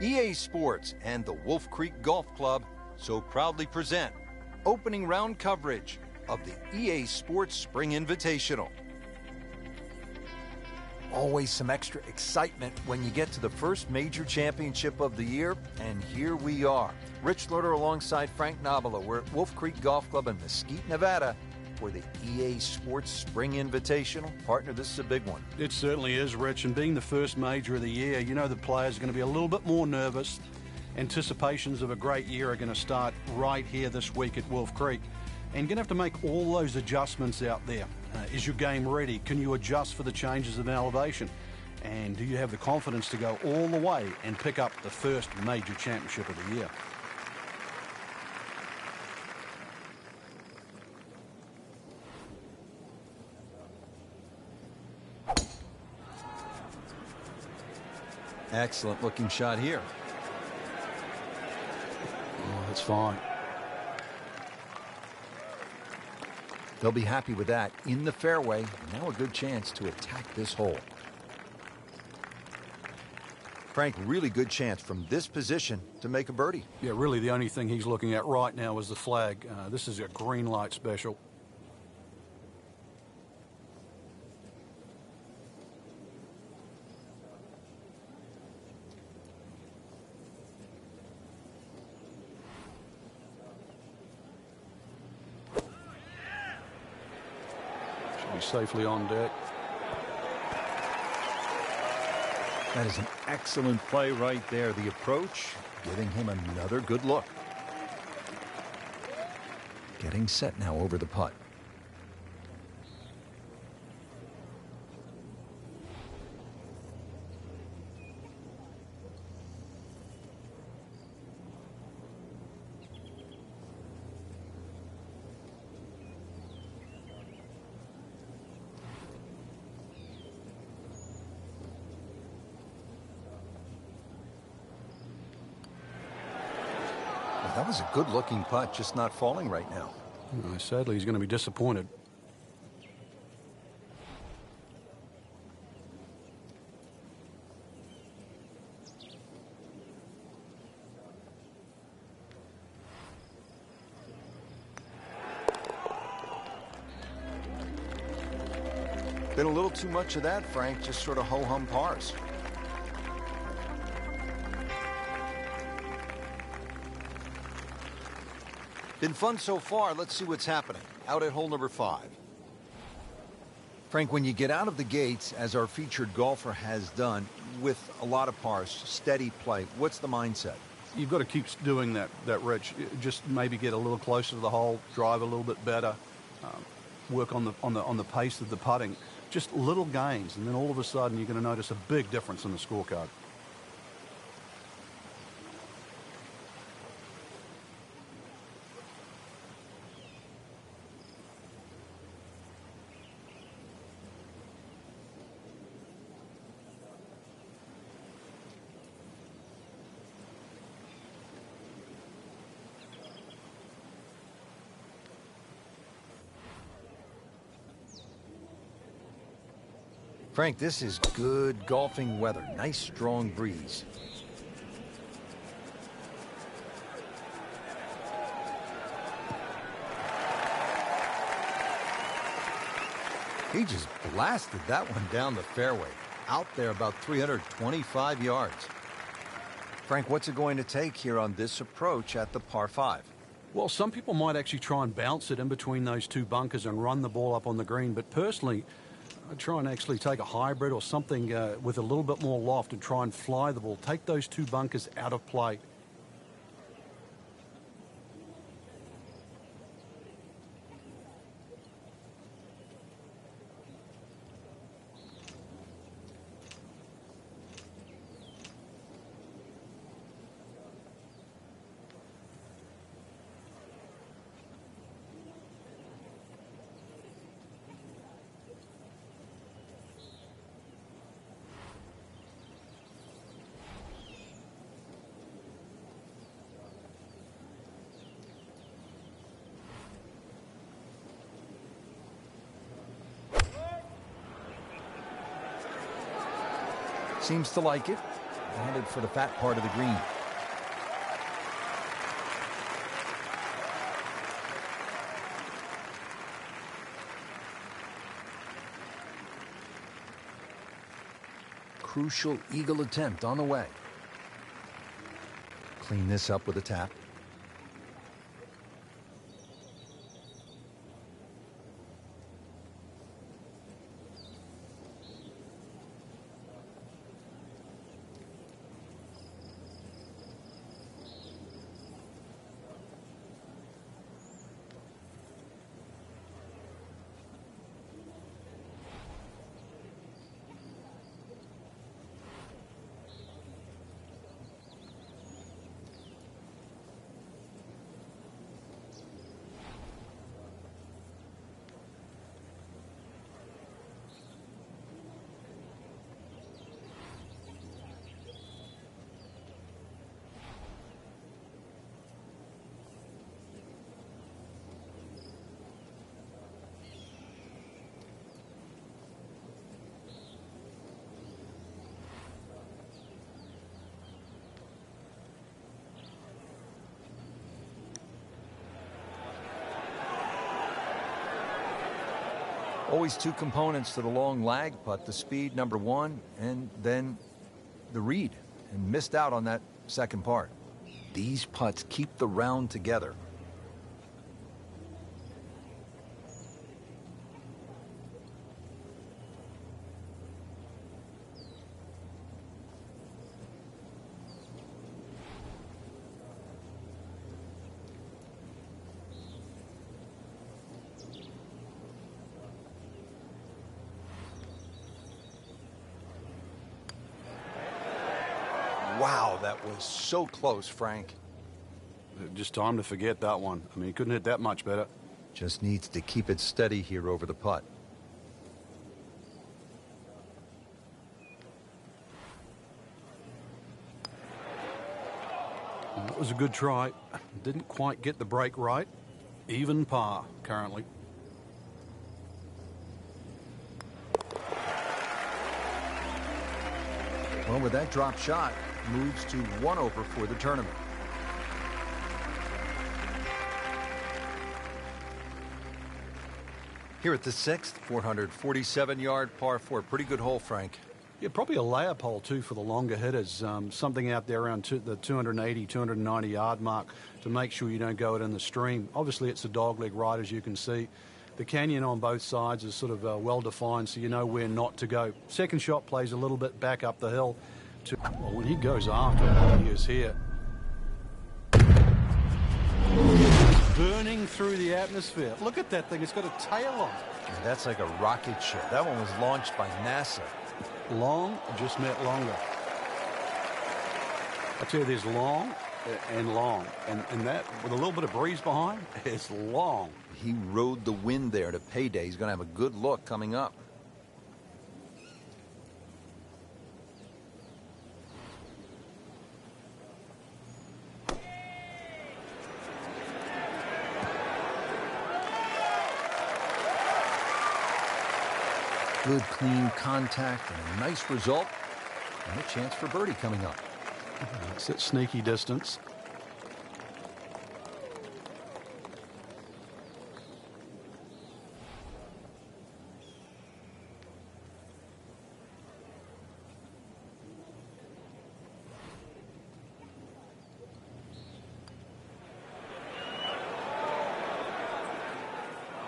EA Sports and the Wolf Creek Golf Club so proudly present opening round coverage of the EA Sports Spring Invitational. Always some extra excitement when you get to the first major championship of the year, and here we are. Rich Lutter alongside Frank Nobila. We're at Wolf Creek Golf Club in Mesquite, Nevada for the EA Sports Spring Invitational. Partner, this is a big one. It certainly is, Rich, and being the first major of the year, you know the players are going to be a little bit more nervous. Anticipations of a great year are going to start right here this week at Wolf Creek, and you're going to have to make all those adjustments out there. Is your game ready? Can you adjust for the changes of elevation? And do you have the confidence to go all the way and pick up the first major championship of the year? Excellent looking shot here. Oh, that's fine. They'll be happy with that in the fairway. Now a good chance to attack this hole. Frank, really good chance from this position to make a birdie. Yeah, really the only thing he's looking at right now is the flag. This is a green light special. Safely on deck. That is an excellent play right there. The approach giving him another good look. Getting set now over the putt. That was a good-looking putt, just not falling right now. Sadly, he's going to be disappointed. Been a little too much of that, Frank, just sort of ho-hum pars. Been fun so far. Let's see what's happening out at hole number 5. Frank, when you get out of the gates, as our featured golfer has done, with a lot of pars, steady play, what's the mindset? You've got to keep doing that, Rich. Just maybe get a little closer to the hole, drive a little bit better, work on the pace of the putting. Just little gains, and then all of a sudden you're going to notice a big difference in the scorecard. Frank, this is good golfing weather. Nice, strong breeze. He just blasted that one down the fairway. Out there about 325 yards. Frank, what's it going to take here on this approach at the par 5? Well, some people might actually try and bounce it in between those two bunkers and run the ball up on the green, but personally, I'd try and actually take a hybrid or something with a little bit more loft and try and fly the ball. Take those two bunkers out of play. Seems to like it. headed for the fat part of the green. Crucial eagle attempt on the way. Clean this up with a tap. Always two components to the long lag putt, the speed, number one, and then the read, and missed out on that second part. These putts keep the round together. Wow, that was so close, Frank. Just time to forget that one. I mean, he couldn't hit that much better. Just needs to keep it steady here over the putt. That was a good try. Didn't quite get the break right. Even par currently. Well, with that drop shot, moves to 1 over for the tournament. Here at the 6th, 447-yard par 4. Pretty good hole, Frank. Yeah, probably a layup hole, too, for the longer hitters. Something out there around the 280, 290-yard mark to make sure you don't go it in the stream. Obviously, it's a dogleg right, as you can see. The canyon on both sides is sort of well-defined, so you know where not to go. Second shot plays a little bit back up the hill. Well, when he goes after it, he is here. Burning through the atmosphere. Look at that thing. It's got a tail on it. Yeah, that's like a rocket ship. That one was launched by NASA. Long just meant longer. I tell you, there's long and long. And that, with a little bit of breeze behind, it's long. He rode the wind there to payday. He's going to have a good look coming up. Good, clean contact and a nice result. And a chance for birdie coming up. It's that sneaky distance.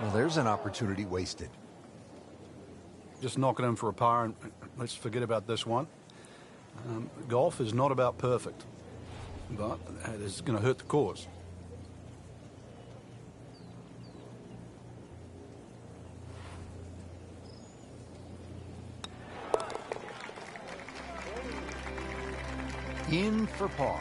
Well, there's an opportunity wasted. Just knock it in for a par, and let's forget about this one. Golf is not about perfect, but it is going to hurt the cause. In for par.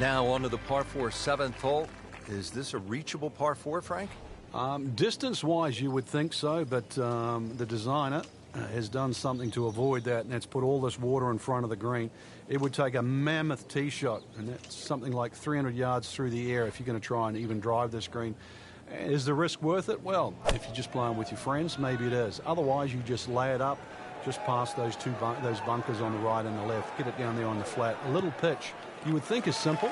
Now on to the par 4 7th hole. Is this a reachable par 4, Frank? Distance-wise, you would think so, but the designer has done something to avoid that, and that's put all this water in front of the green. It would take a mammoth tee shot, and that's something like 300 yards through the air if you're going to try and even drive this green. Is the risk worth it? Well, if you're just playing with your friends, maybe it is. Otherwise, you just lay it up just past those those bunkers on the right and the left. Get it down there on the flat. A little pitch you would think is simple,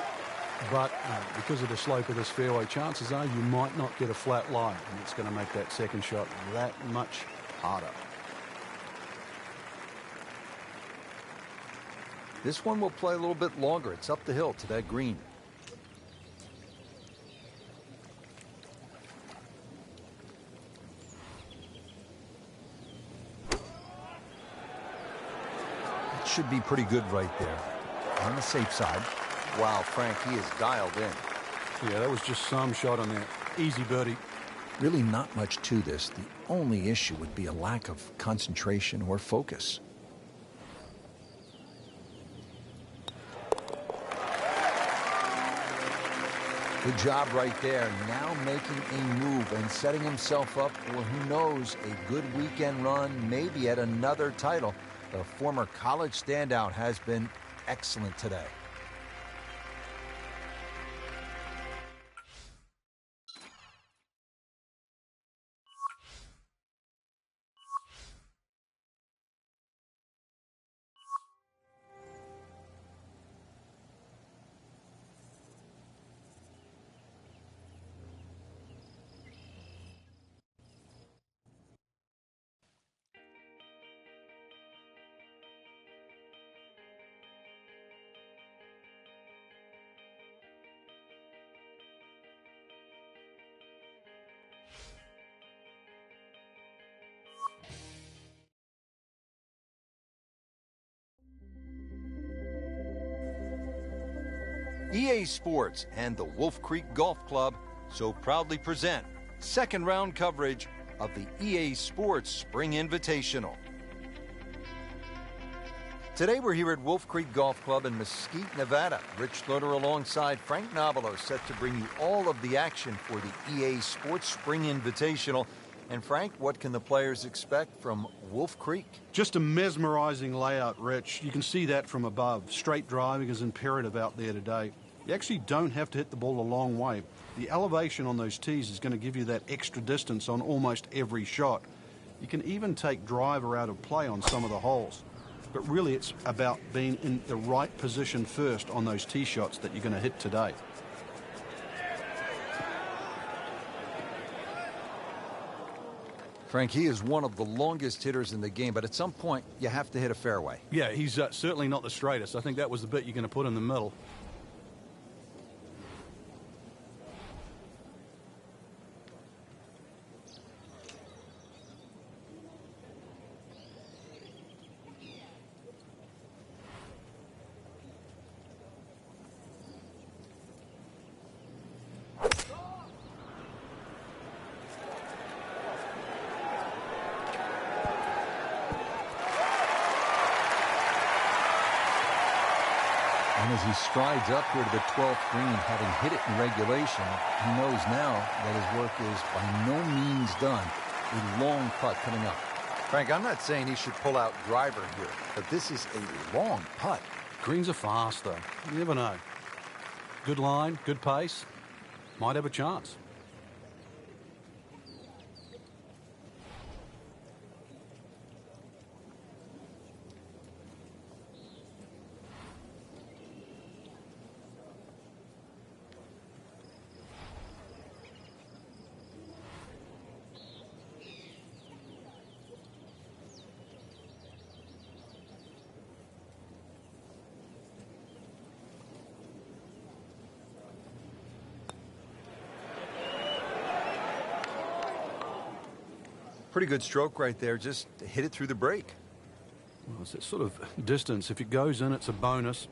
but because of the slope of this fairway, chances are you might not get a flat lie, and it's going to make that second shot that much harder. This one will play a little bit longer. It's up the hill to that green. It should be pretty good right there. On the safe side. Wow, Frank, he is dialed in. Yeah, that was just some shot on that. Easy birdie. Really not much to this. The only issue would be a lack of concentration or focus. Good job right there. Now making a move and setting himself up for, who knows, a good weekend run, maybe yet another title. The former college standout has been excellent today. EA Sports and the Wolf Creek Golf Club so proudly present second round coverage of the EA Sports Spring Invitational. Today we're here at Wolf Creek Golf Club in Mesquite, Nevada. Rich Schlutter alongside Frank Nobilo set to bring you all of the action for the EA Sports Spring Invitational. And Frank, what can the players expect from Wolf Creek? Just a mesmerizing layout, Rich. You can see that from above. Straight driving is imperative out there today. You actually don't have to hit the ball a long way. The elevation on those tees is going to give you that extra distance on almost every shot. You can even take driver out of play on some of the holes. But really it's about being in the right position first on those tee shots that you're going to hit today. Frank, he is one of the longest hitters in the game, but at some point you have to hit a fairway. Yeah, he's certainly not the straightest. I think that was the bit you're going to put in the middle. And as he strides up here to the 12th green, having hit it in regulation, he knows now that his work is by no means done. A long putt coming up. Frank, I'm not saying he should pull out driver here, but this is a long putt. Greens are fast, though. You never know. Good line, good pace. Might have a chance. Pretty good stroke right there, just hit it through the break. Well, it's that sort of distance. If it goes in, it's a bonus.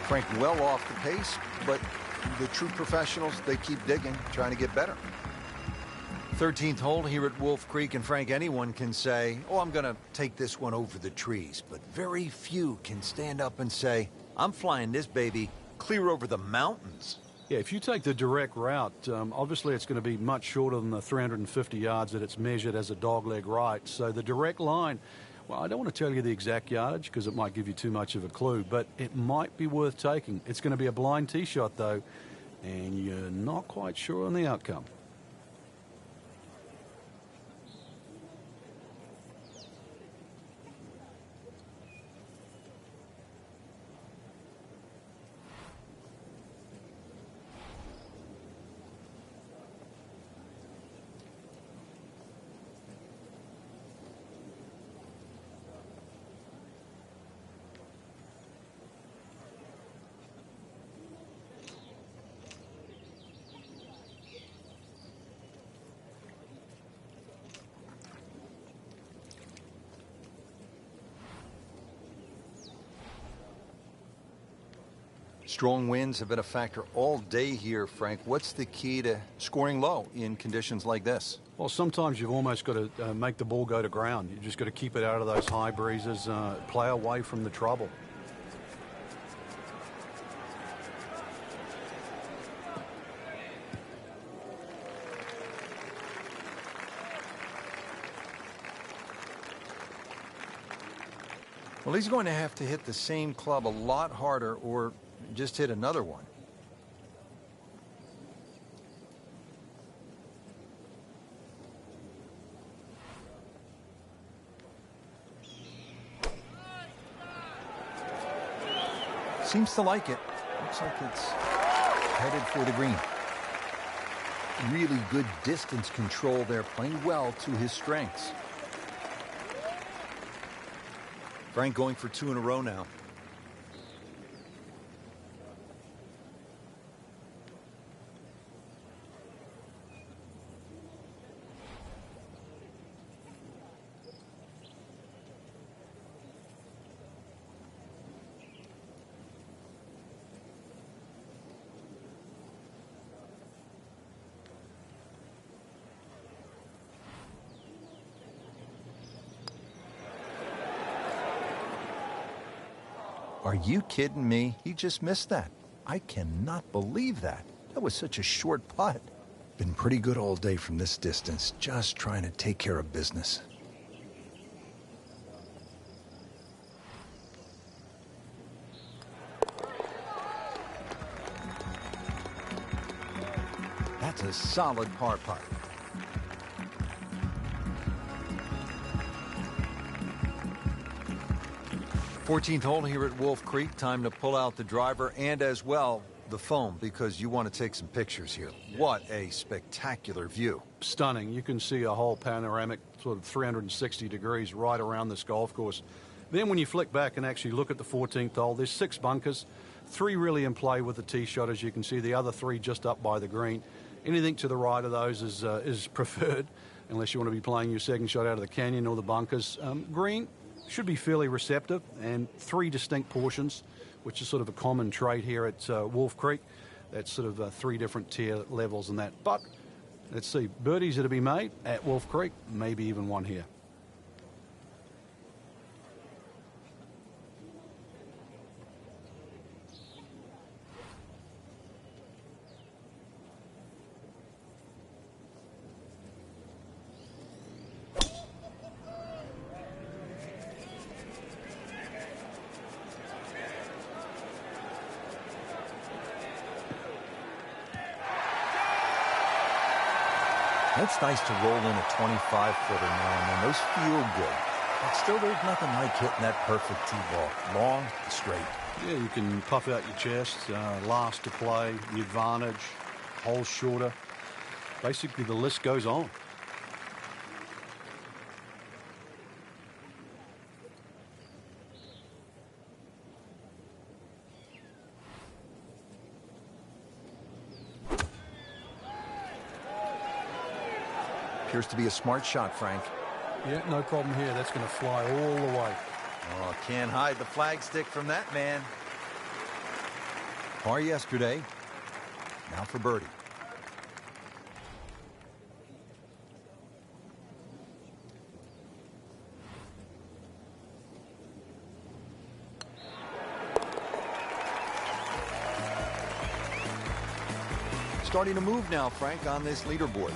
Frank well off the pace, but the true professionals, they keep digging, trying to get better. 13th hole here at Wolf Creek, and Frank, anyone can say, oh, I'm going to take this one over the trees, but very few can stand up and say, I'm flying this baby clear over the mountains. Yeah, if you take the direct route, obviously it's going to be much shorter than the 350 yards that it's measured as a dogleg right. So the direct line, well, I don't want to tell you the exact yardage because it might give you too much of a clue, but it might be worth taking. It's going to be a blind tee shot, though, and you're not quite sure on the outcome. Strong winds have been a factor all day here, Frank. What's the key to scoring low in conditions like this? Well, sometimes you've almost got to make the ball go to ground. You've just got to keep it out of those high breezes, play away from the trouble. Well, he's going to have to hit the same club a lot harder or just hit another one. Seems to like it. Looks like it's headed for the green. Really good distance control there, playing well to his strengths. Frank going for 2 in a row now. Are you kidding me? He just missed that. I cannot believe that. That was such a short putt. Been pretty good all day from this distance, just trying to take care of business. That's a solid par putt. 14th hole here at Wolf Creek. Time to pull out the driver and as well the phone because you want to take some pictures here. What a spectacular view. Stunning. You can see a whole panoramic sort of 360 degrees right around this golf course. Then when you flick back and actually look at the 14th hole, there's 6 bunkers, 3 really in play with the tee shot, as you can see, the other 3 just up by the green. Anything to the right of those is preferred unless you want to be playing your second shot out of the canyon or the bunkers. Green should be fairly receptive, and 3 distinct portions, which is sort of a common trait here at Wolf Creek. That's sort of 3 different tier levels in that. But let's see, birdies that to be made at Wolf Creek, maybe even one here. It's nice to roll in a 25-footer now and then. Those feel good. But still, there's nothing like hitting that perfect tee ball. Long and straight. Yeah, you can puff out your chest, last to play, the advantage, hole shorter. Basically, the list goes on. Appears to be a smart shot, Frank. Yeah, no problem here. That's going to fly all the way. Oh, can't hide the flagstick from that man. Par yesterday. Now for birdie. starting to move now, Frank, on this leaderboard.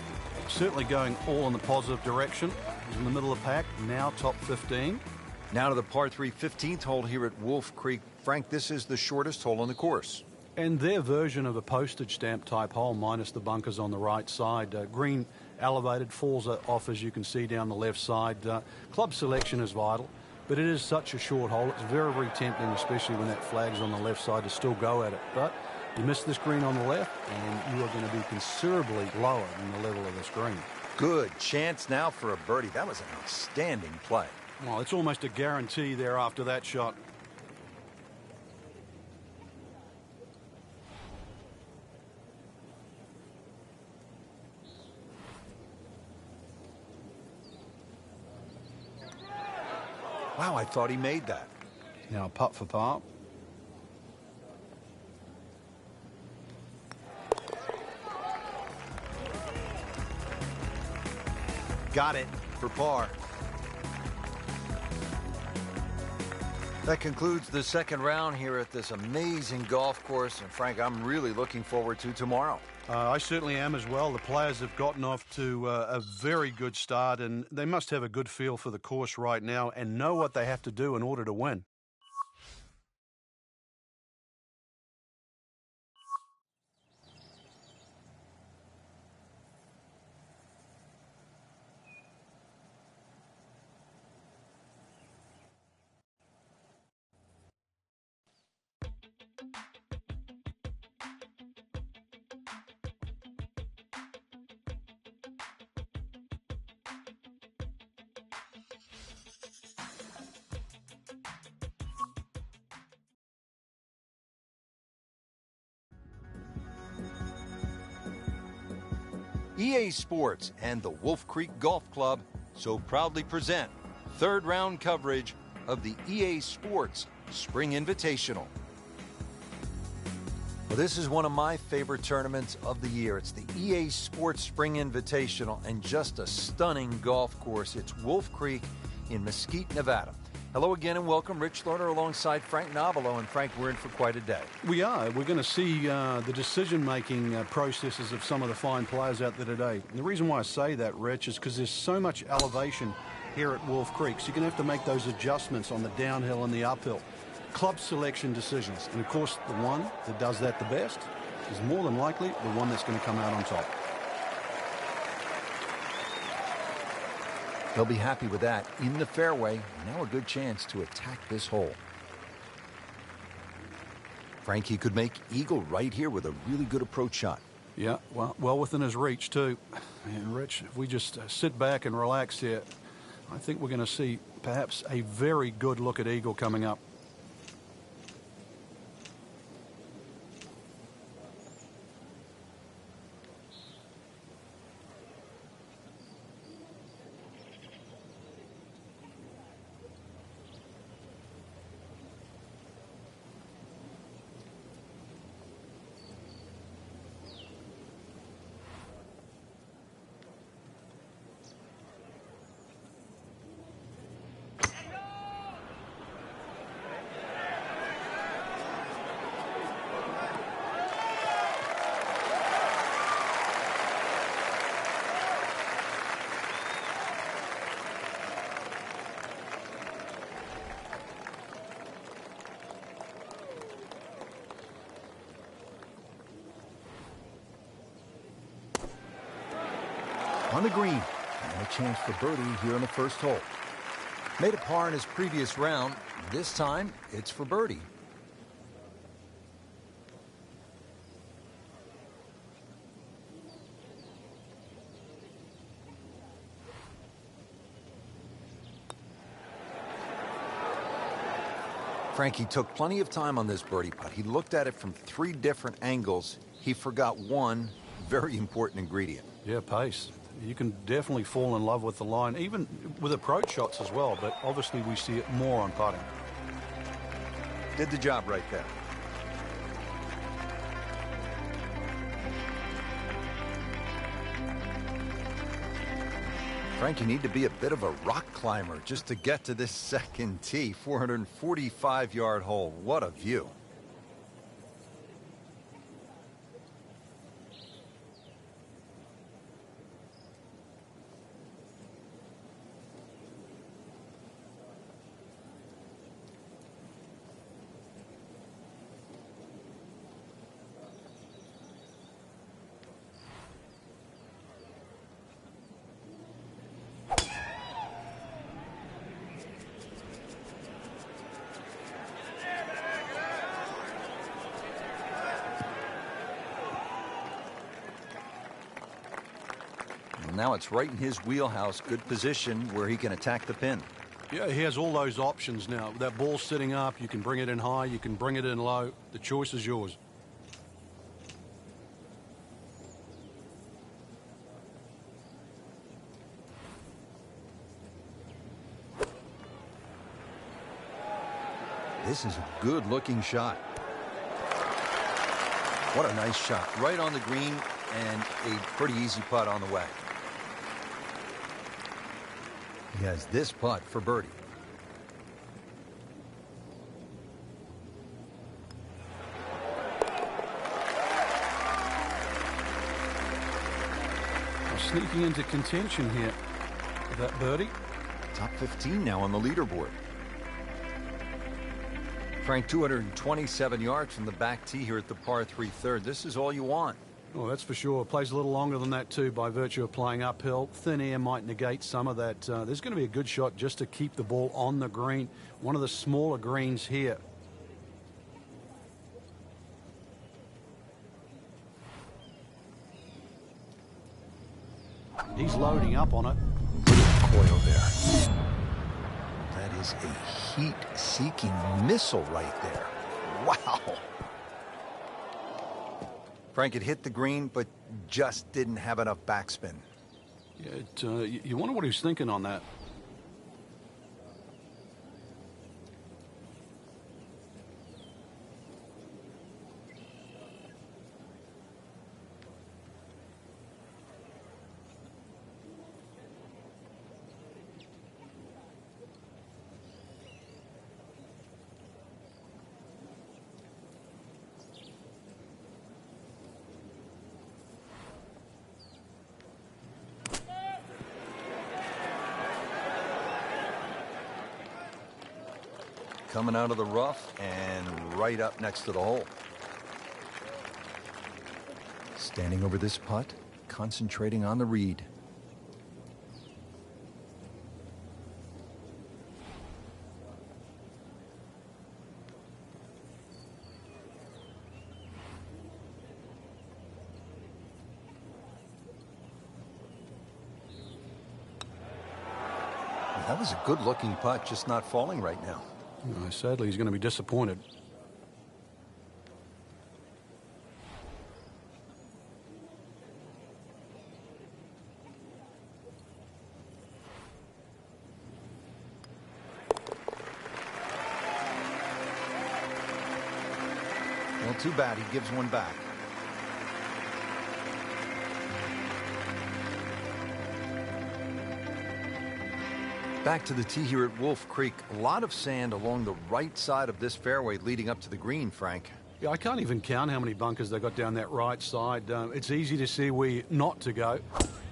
Certainly going all in the positive direction. He's in the middle of the pack, now top 15. Now to the par 3 15th hole here at Wolf Creek. Frank, this is the shortest hole on the course. And their version of a postage stamp type hole, minus the bunkers on the right side. Green elevated, falls off as you can see down the left side. Club selection is vital, but it is such a short hole. It's very, very tempting, especially when that flag's on the left side, to still go at it. But you miss this green on the left, and you are going to be considerably lower than the level of this green. Good chance now for a birdie. That was an outstanding play. Well, it's almost a guarantee there after that shot. Wow, I thought he made that. Now a putt for par. Got it for par. That concludes the second round here at this amazing golf course. And Frank, I'm really looking forward to tomorrow. I certainly am as well. The players have gotten off to a very good start, and they must have a good feel for the course right now and know what they have to do in order to win. EA Sports and the Wolf Creek Golf Club so proudly present third round coverage of the EA Sports Spring Invitational. Well, this is one of my favorite tournaments of the year. It's the EA Sports Spring Invitational, and just a stunning golf course. It's Wolf Creek in Mesquite, Nevada. Hello again and welcome. Rich Lerner alongside Frank Nobilo. And Frank, we're in for quite a day. We are. We're going to see the decision-making processes of some of the fine players out there today. And the reason why I say that, Rich, is because there's so much elevation here at Wolf Creek. So you're going to have to make those adjustments on the downhill and the uphill. Club selection decisions. And, of course, the one that does that the best is more than likely the one that's going to come out on top. They'll be happy with that. In the fairway, now a good chance to attack this hole. Frankie could make eagle right here with a really good approach shot. Yeah, well within his reach, too. And, Rich, if we just sit back and relax here, I think we're going to see perhaps a very good look at eagle coming up. On the green, and a chance for birdie here in the first hole. Made a par in his previous round. This time, it's for birdie. Frankie took plenty of time on this birdie putt. He looked at it from 3 different angles. He forgot one very important ingredient. Yeah, pace. You can definitely fall in love with the line, even with approach shots as well, but obviously we see it more on putting. Did the job right there. Frank, you need to be a bit of a rock climber just to get to this second tee. 445-yard hole. What a view. now it's right in his wheelhouse. Good position where he can attack the pin. Yeah, he has all those options now. That ball's sitting up. You can bring it in high. You can bring it in low. The choice is yours. This is a good-looking shot. What a nice shot. Right on the green and a pretty easy putt on the way. He has this putt for birdie. Sneaking into contention here. That birdie. Top 15 now on the leaderboard. Frank, 227 yards from the back tee here at the par 3 third. This is all you want. Oh, that's for sure. Plays a little longer than that, too, by virtue of playing uphill. Thin air might negate some of that. There's going to be a good shot just to keep the ball on the green. One of the smaller greens here. He's loading up on it. Coil there. That is a heat-seeking missile right there. Wow. Frank had hit the green, but just didn't have enough backspin. Yeah, you wonder what he was thinking on that. Coming out of the rough and right up next to the hole. Standing over this putt, concentrating on the read. That was a good-looking putt, just not falling right now. Sadly, he's going to be disappointed. Well, too bad. He gives one back. Back to the tee here at Wolf Creek. A lot of sand along the right side of this fairway leading up to the green, Frank. Yeah, I can't even count how many bunkers they got down that right side. It's easy to see where not to go.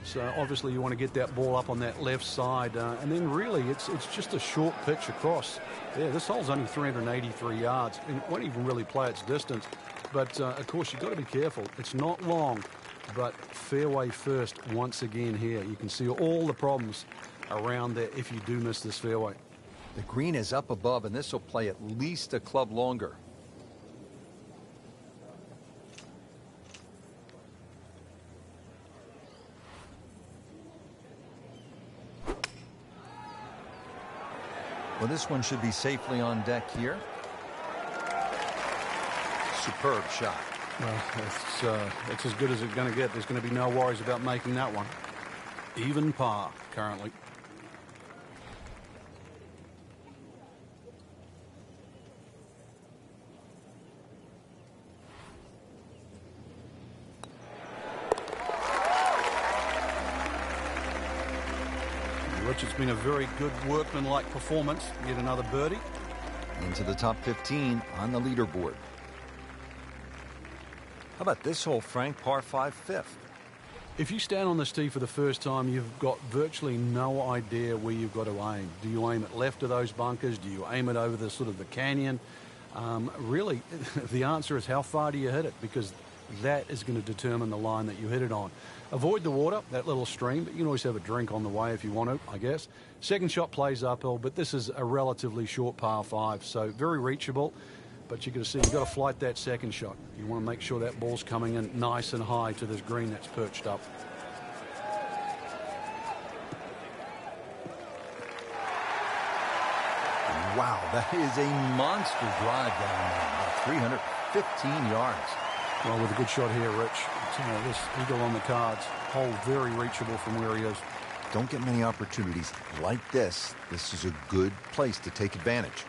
So obviously you want to get that ball up on that left side. And then really it's just a short pitch across. Yeah, this hole's only 383 yards. And it won't even really play its distance. But of course you've got to be careful. It's not long, but fairway first once again here. You can see all the problems around there if you do miss this fairway. The green is up above, and this will play at least a club longer. Well, this one should be safely on deck here. Superb shot. Well, it's as good as it's going to get. There's going to be no worries about making that one. Even par currently. It's been a very good workmanlike performance. Yet another birdie. Into the top 15 on the leaderboard. How about this hole, Frank? Par 5 fifth. If you stand on this tee for the first time, you've got virtually no idea where you've got to aim. Do you aim it left of those bunkers? Do you aim it over the sort of the canyon? Really, the answer is how far do you hit it? Because that is going to determine the line that you hit it on. Avoid the water, that little stream, but you can always have a drink on the way if you want to, I guess. Second shot plays uphill, but this is a relatively short par 5, so very reachable. But you've got to see, you've got to flight that second shot. You want to make sure that ball's coming in nice and high to this green that's perched up. Wow, that is a monster drive down there, about 315 yards. Well, with a good shot here, Rich. This eagle on the cards. Hole very reachable from where he is. Don't get many opportunities like this. This is a good place to take advantage.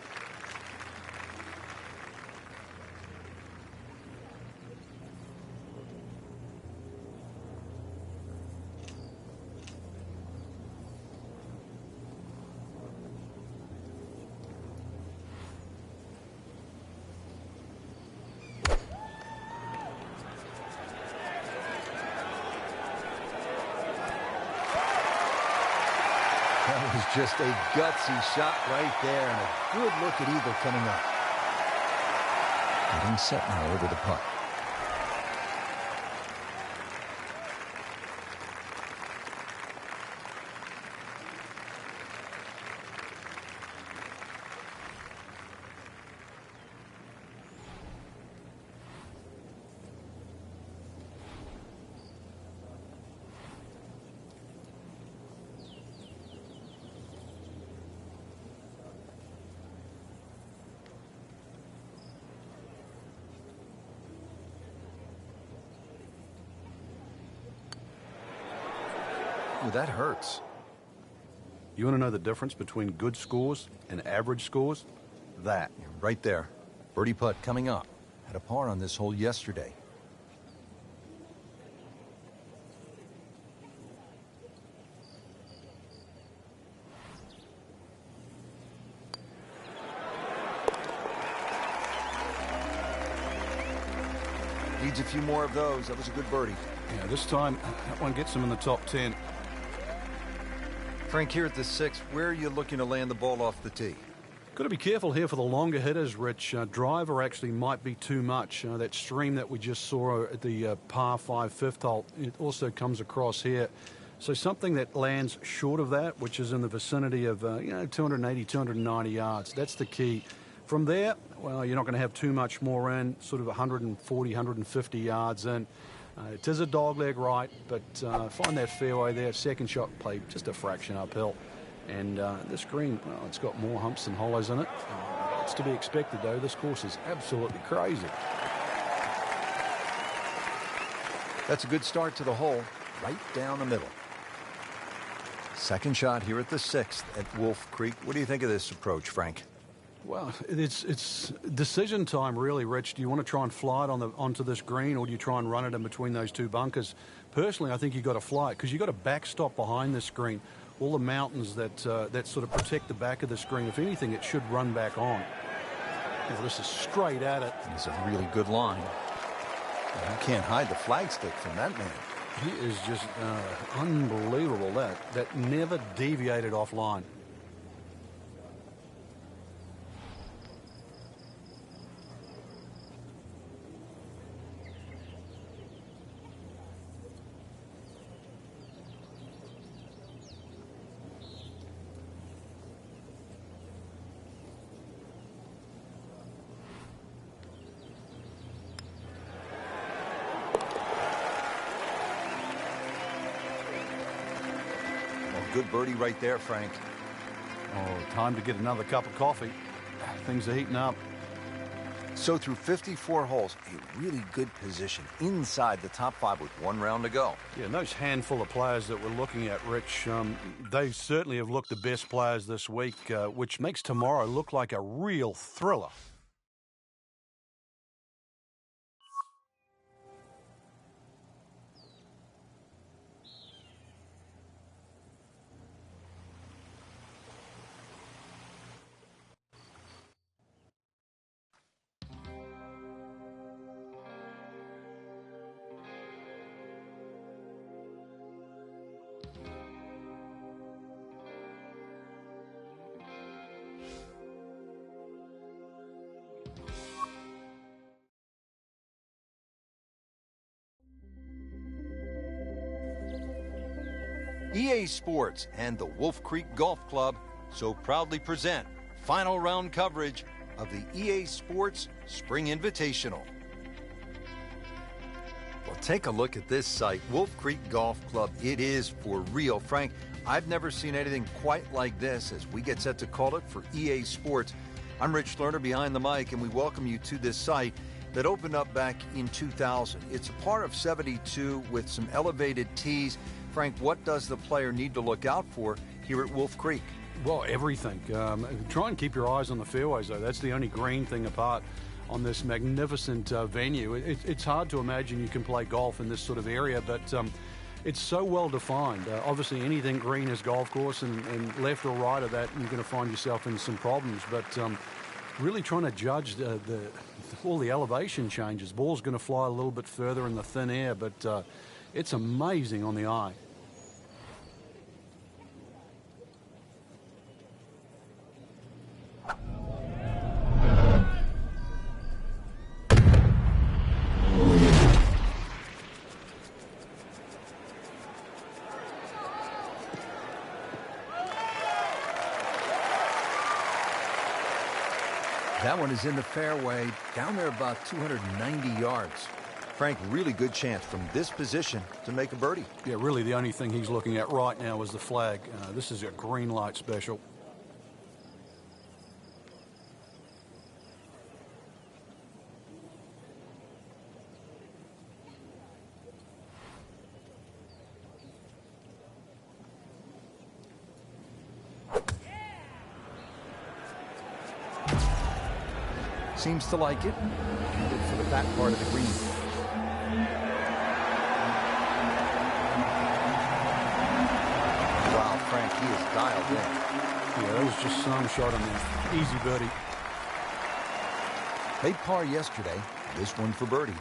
That was just a gutsy shot right there, and a good look at eagle coming up. Getting set now over the putt. Ooh, that hurts. You want to know the difference between good scores and average scores? That. Right there. Birdie putt coming up. Had a par on this hole yesterday. Needs a few more of those. That was a good birdie. Yeah, this time that one gets him in the top 10. Frank, here at the 6th, where are you looking to land the ball off the tee? Got to be careful here for the longer hitters, Rich. Driver actually might be too much. That stream that we just saw at the par 5 fifth hole, it also comes across here. So something that lands short of that, which is in the vicinity of 280, 290 yards. That's the key. From there, well, you're not going to have too much more in, sort of 140, 150 yards in. It is a dogleg right, but find that fairway there. Second shot played just a fraction uphill. And this green, well, it's got more humps and hollows in it. It's to be expected, though. This course is absolutely crazy. That's a good start to the hole, right down the middle. Second shot here at the 6th at Wolf Creek. What do you think of this approach, Frank? Well, it's decision time, really, Rich. Do you want to try and fly it onto this green, or do you try and run it in between those two bunkers? Personally, I think you've got to fly it because you've got a backstop behind this green. All the mountains that sort of protect the back of the screen. If anything, it should run back on. Well, this is straight at it. It's a really good line. You can't hide the flagstick from that man. He is just unbelievable. That never deviated offline. Good birdie right there, Frank. Oh, time to get another cup of coffee. Things are heating up. So through 54 holes, a really good position inside the top 5 with 1 round to go. Yeah, and those handful of players that we're looking at, Rich, they certainly have looked the best players this week, which makes tomorrow look like a real thriller. EA Sports and the Wolf Creek Golf Club so proudly present final round coverage of the EA Sports Spring Invitational. Well, take a look at this site, Wolf Creek Golf Club. It is for real. Frank, I've never seen anything quite like this as we get set to call it for EA Sports. I'm Rich Lerner behind the mic, and we welcome you to this site that opened up back in 2000. It's a par of 72 with some elevated tees. Frank, what does the player need to look out for here at Wolf Creek? Well, everything. Try and keep your eyes on the fairways, though. That's the only green thing apart on this magnificent venue. It's hard to imagine you can play golf in this sort of area, but it's so well defined. Obviously, anything green is golf course, and left or right of that, you're going to find yourself in some problems. But really trying to judge all the elevation changes. Ball's going to fly a little bit further in the thin air, but it's amazing on the eye. That one is in the fairway, down there about 290 yards. Frank, really good chance from this position to make a birdie. Yeah, really the only thing he's looking at right now is the flag. This is a green light special. Seems to like it. Good for the back part of the green. Wow, Frank, he is dialed in. Yeah, that was just some shot on there. Easy birdie. Made par yesterday. This one for birdie.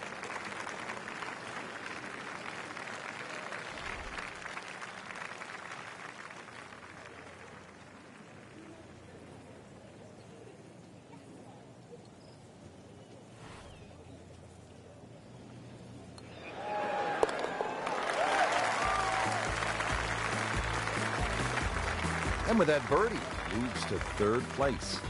And with that birdie, moves to third place.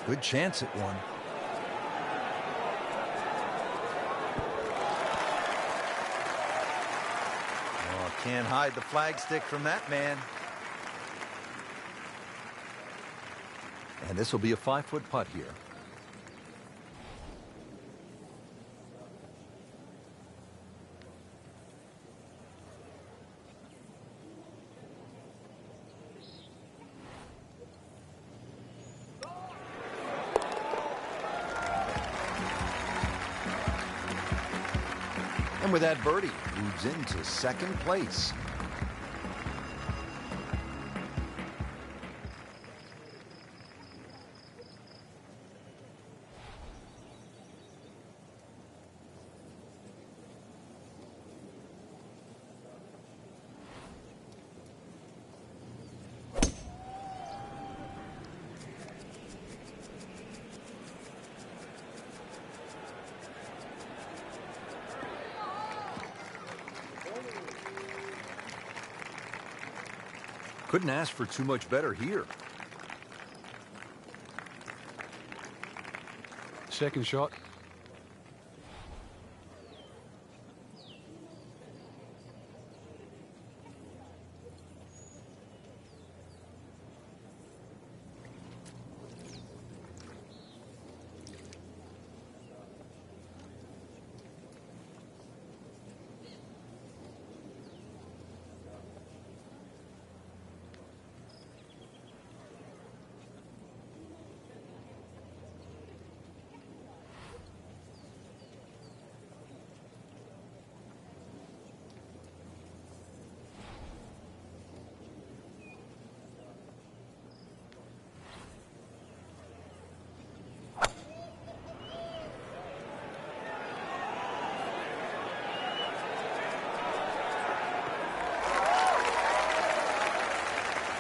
Good chance at one. Oh, can't hide the flagstick from that man. And this will be a 5-foot putt here. And with that birdie, moves into second place. Couldn't ask for too much better here. Second shot.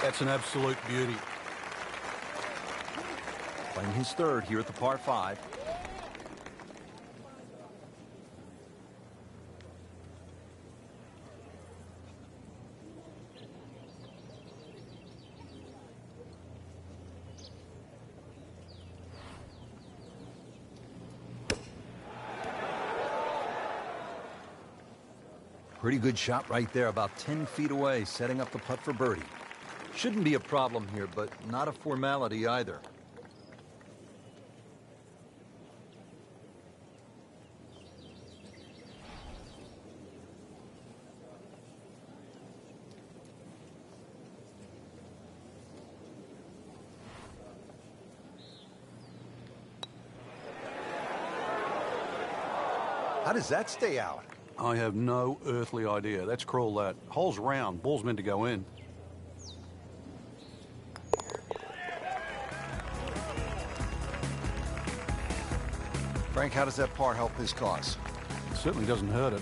That's an absolute beauty. Playing his third here at the par 5. Pretty good shot right there, about 10 feet away, setting up the putt for birdie. Shouldn't be a problem here, but not a formality either. How does that stay out? I have no earthly idea. Let's crawl that. Hole's round. Ball's meant to go in. Frank, how does that par help his cause? It certainly doesn't hurt it.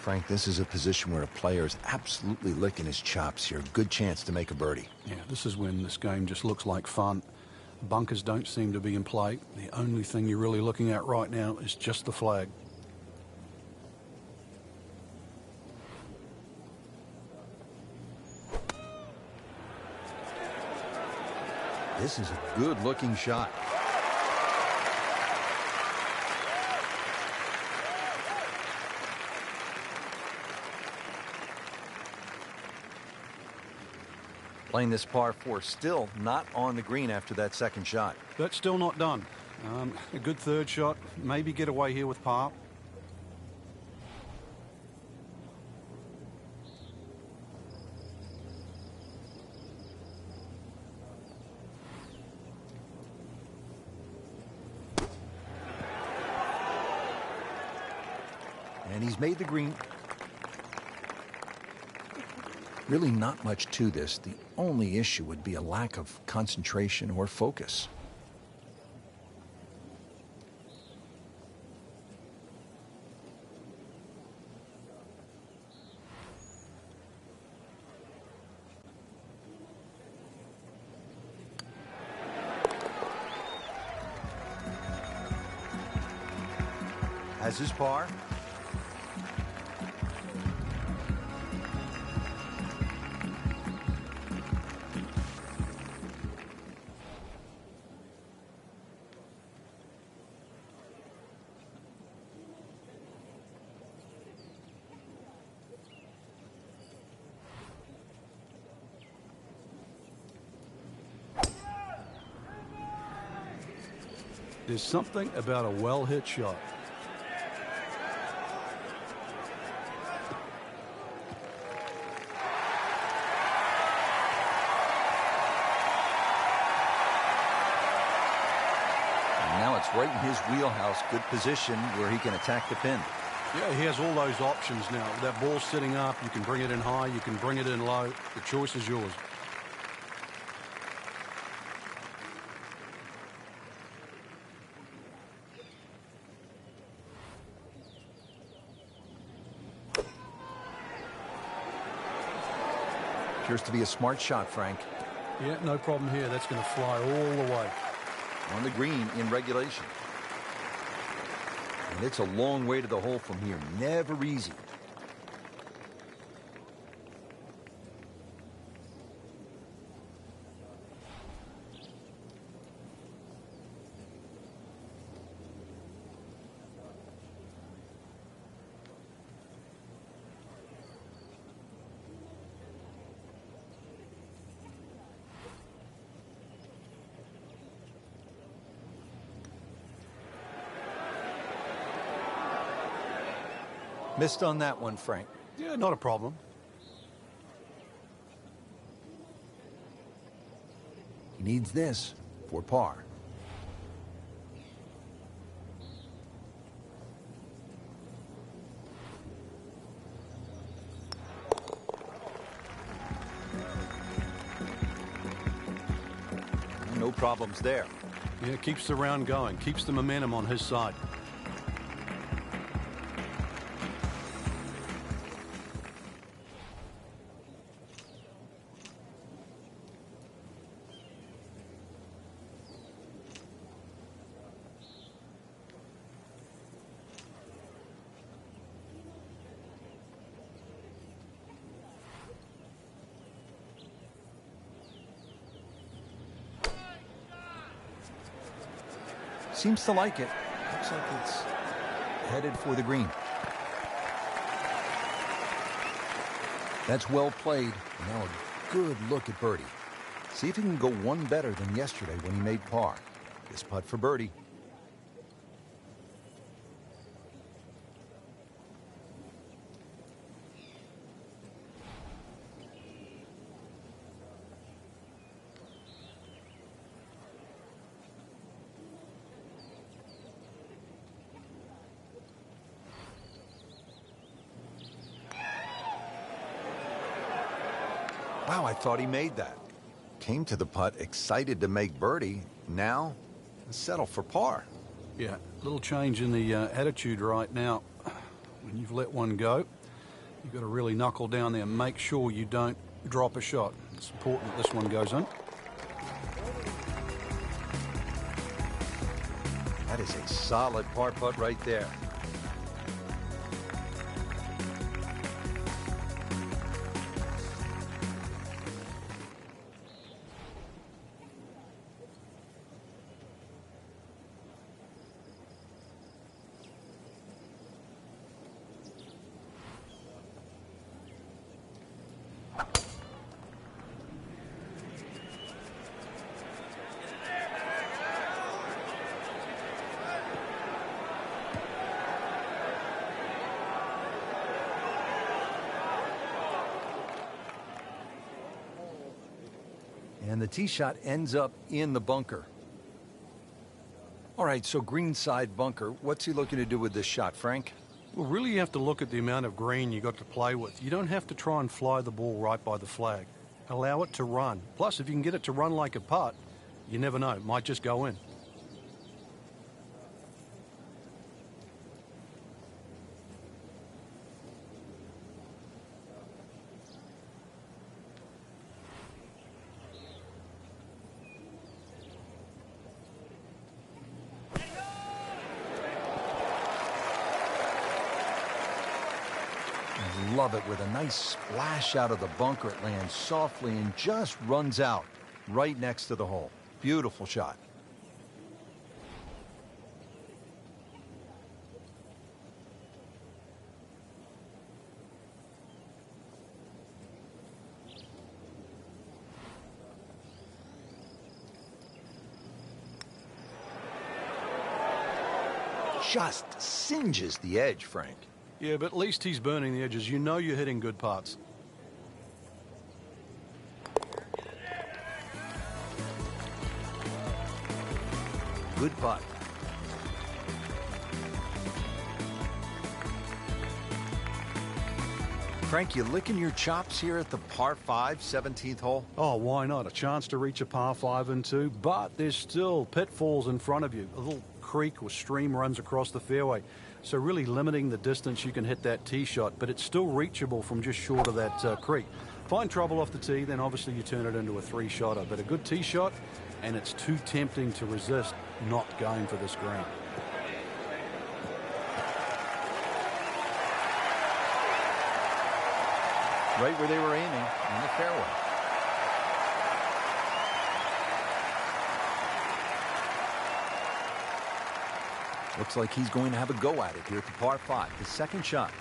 Frank, this is a position where a player is absolutely licking his chops here. Good chance to make a birdie. Yeah, this is when this game just looks like fun. Bunkers don't seem to be in play. The only thing you're really looking at right now is just the flag. This is a good-looking shot. Playing this par 4, still not on the green after that second shot. That's still not done. A good third shot. Maybe get away here with par. And he's made the green. Really not much to this. The only issue would be a lack of concentration or focus. Has his par. There's something about a well-hit shot. And now it's right in his wheelhouse. Good position where he can attack the pin. Yeah, he has all those options now. That ball's sitting up. You can bring it in high. You can bring it in low. The choice is yours. Appears to be a smart shot, Frank. Yeah, no problem here. That's going to fly all the way. On the green in regulation. And it's a long way to the hole from here. Never easy. Missed on that one, Frank. Yeah, not a problem. He needs this for par. No problems there. Yeah, keeps the round going, keeps the momentum on his side. Seems to like it. Looks like it's headed for the green. That's well played. Now a good look at birdie. See if he can go one better than yesterday when he made par. This putt for birdie. Wow, I thought he made that. Came to the putt excited to make birdie. Now, settle for par. Yeah, a little change in the attitude right now. When you've let one go, you've got to really knuckle down there and make sure you don't drop a shot. It's important that this one goes in. That is a solid par putt right there. And the tee shot ends up in the bunker. All right, so greenside bunker. What's he looking to do with this shot, Frank? Well, really you have to look at the amount of green you got to play with. You don't have to try and fly the ball right by the flag. Allow it to run. Plus, if you can get it to run like a putt, you never know. It might just go in. Love it with a nice splash out of the bunker. It lands softly and just runs out right next to the hole. Beautiful shot. Just singes the edge, Frank. Yeah, but at least he's burning the edges. You know you're hitting good putts. Good putt. Frank, you licking your chops here at the par 5, 17th hole? Oh, why not? A chance to reach a par 5 and 2, but there's still pitfalls in front of you. A little creek or stream runs across the fairway. So really limiting the distance you can hit that tee shot, but it's still reachable from just short of that creek. Find trouble off the tee, then obviously you turn it into a 3-shotter. But a good tee shot, and it's too tempting to resist not going for this green. Right where they were aiming, in the fairway. Looks like he's going to have a go at it here at the par 5, his second shot.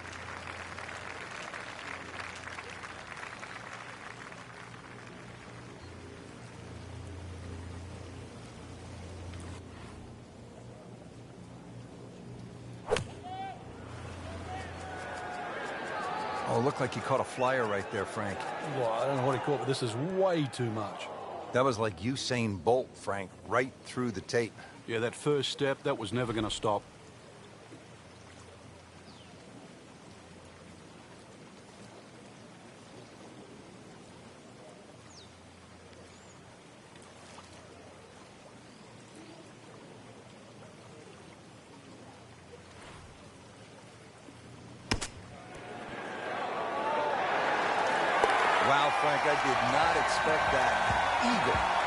Oh, it looked like he caught a flyer right there, Frank. Well, I don't know what he caught, but this is way too much. That was like Usain Bolt, Frank, right through the tape. Yeah, that first step, that was never going to stop. Wow, Frank, I did not expect that. Eagle.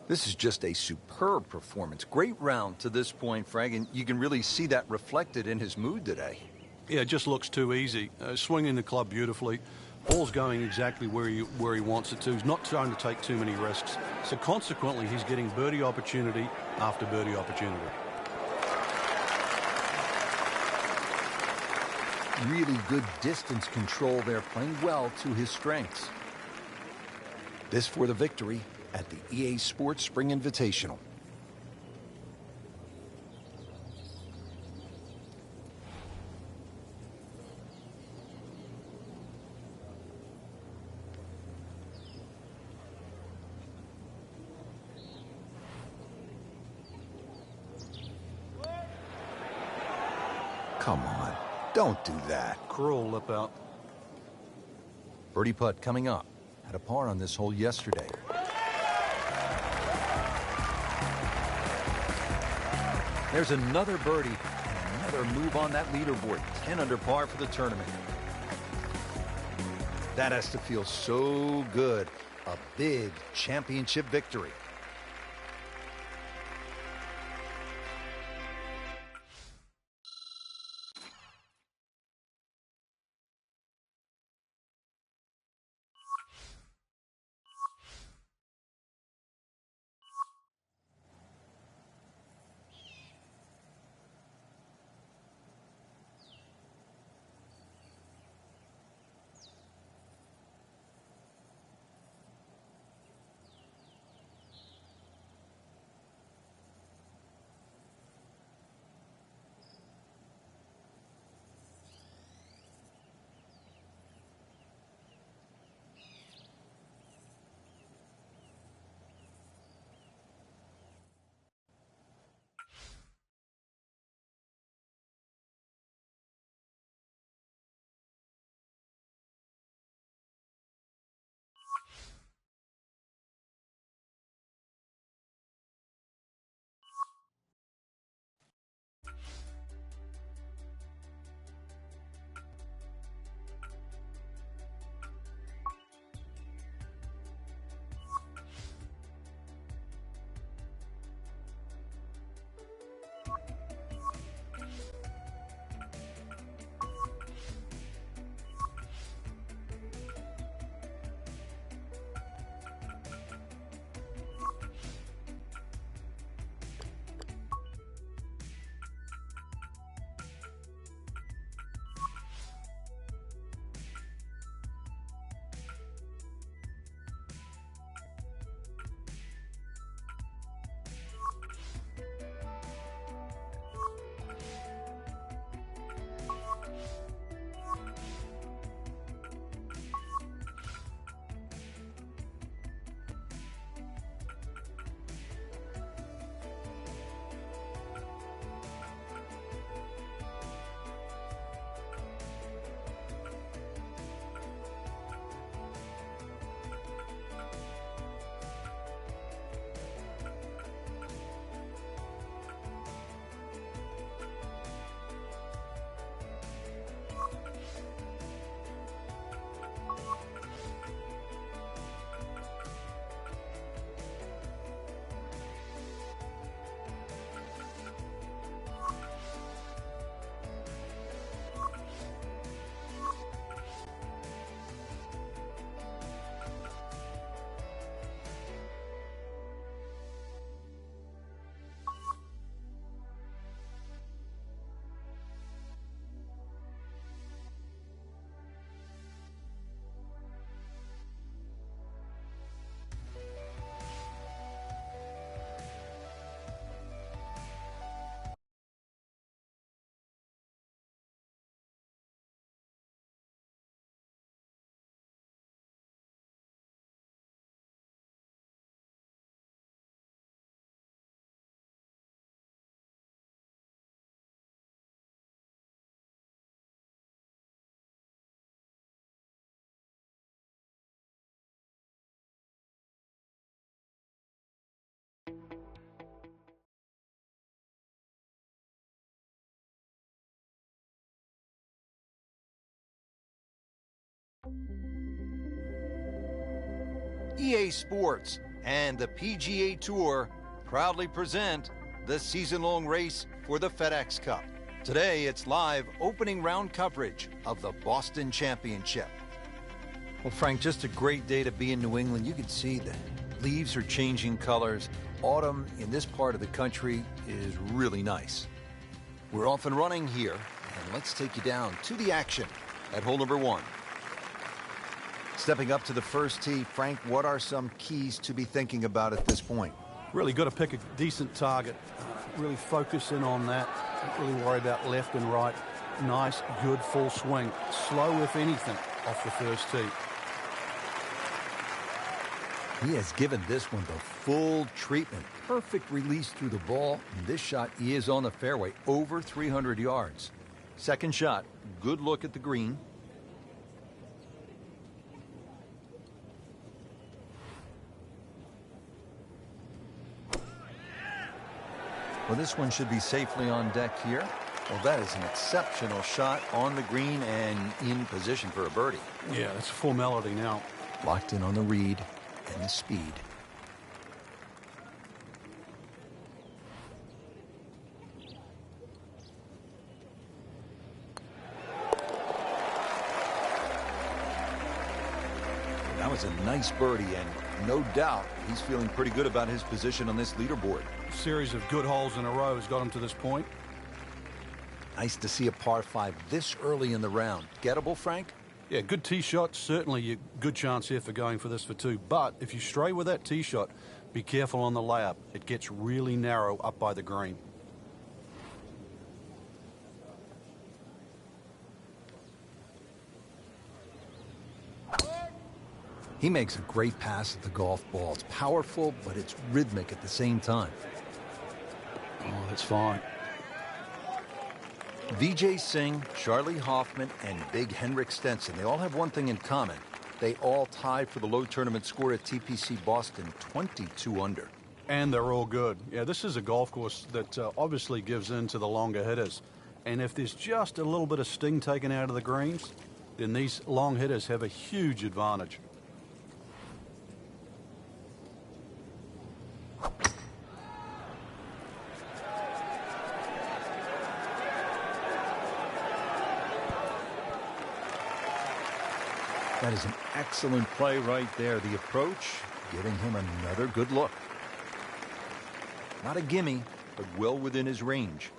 This is just a superb performance. Great round to this point, Frank, and you can really see that reflected in his mood today. Yeah, it just looks too easy. Swinging the club beautifully. Ball's going exactly where he wants it to. He's not trying to take too many risks. So consequently, he's getting birdie opportunity after birdie opportunity. Really good distance control there, playing well to his strengths. This for the victory at the EA Sports Spring Invitational. Come on, don't do that. Cruel lip out. Birdie putt coming up. Had a par on this hole yesterday. There's another birdie, and another move on that leaderboard. 10 under par for the tournament. That has to feel so good. A big championship victory. EA Sports and the PGA Tour proudly present the season-long race for the FedEx Cup. Today, it's live opening round coverage of the Boston Championship. Well, Frank, just a great day to be in New England. You can see the leaves are changing colors. Autumn in this part of the country is really nice. We're off and running here, and let's take you down to the action at hole number 1. Stepping up to the first tee, Frank, what are some keys to be thinking about at this point? Really got to pick a decent target. Really focus in on that. Don't really worry about left and right. Nice, good full swing. Slow, if anything, off the first tee. He has given this one the full treatment. Perfect release through the ball. And this shot is on the fairway, over 300 yards. Second shot, good look at the green. Well, this one should be safely on deck here. Well, that is an exceptional shot on the green and in position for a birdie. Yeah, that's a formality now. Locked in on the read and the speed. That was a nice birdie, and no doubt he's feeling pretty good about his position on this leaderboard. A series of good holes in a row has got him to this point. Nice to see a par 5 this early in the round. Gettable, Frank? Yeah, good tee shot. Certainly a good chance here for going for this for 2. But if you stray with that tee shot, be careful on the layup. It gets really narrow up by the green. He makes a great pass at the golf ball. It's powerful, but it's rhythmic at the same time. Oh, that's fine. Vijay Singh, Charlie Hoffman, and Big Henrik Stenson, they all have one thing in common. They all tied for the low tournament score at TPC Boston, 22 under. And they're all good. Yeah, this is a golf course that obviously gives in to the longer hitters. And if there's just a little bit of sting taken out of the greens, then these long hitters have a huge advantage. That is an excellent play right there. The approach, giving him another good look. Not a gimme, but well within his range.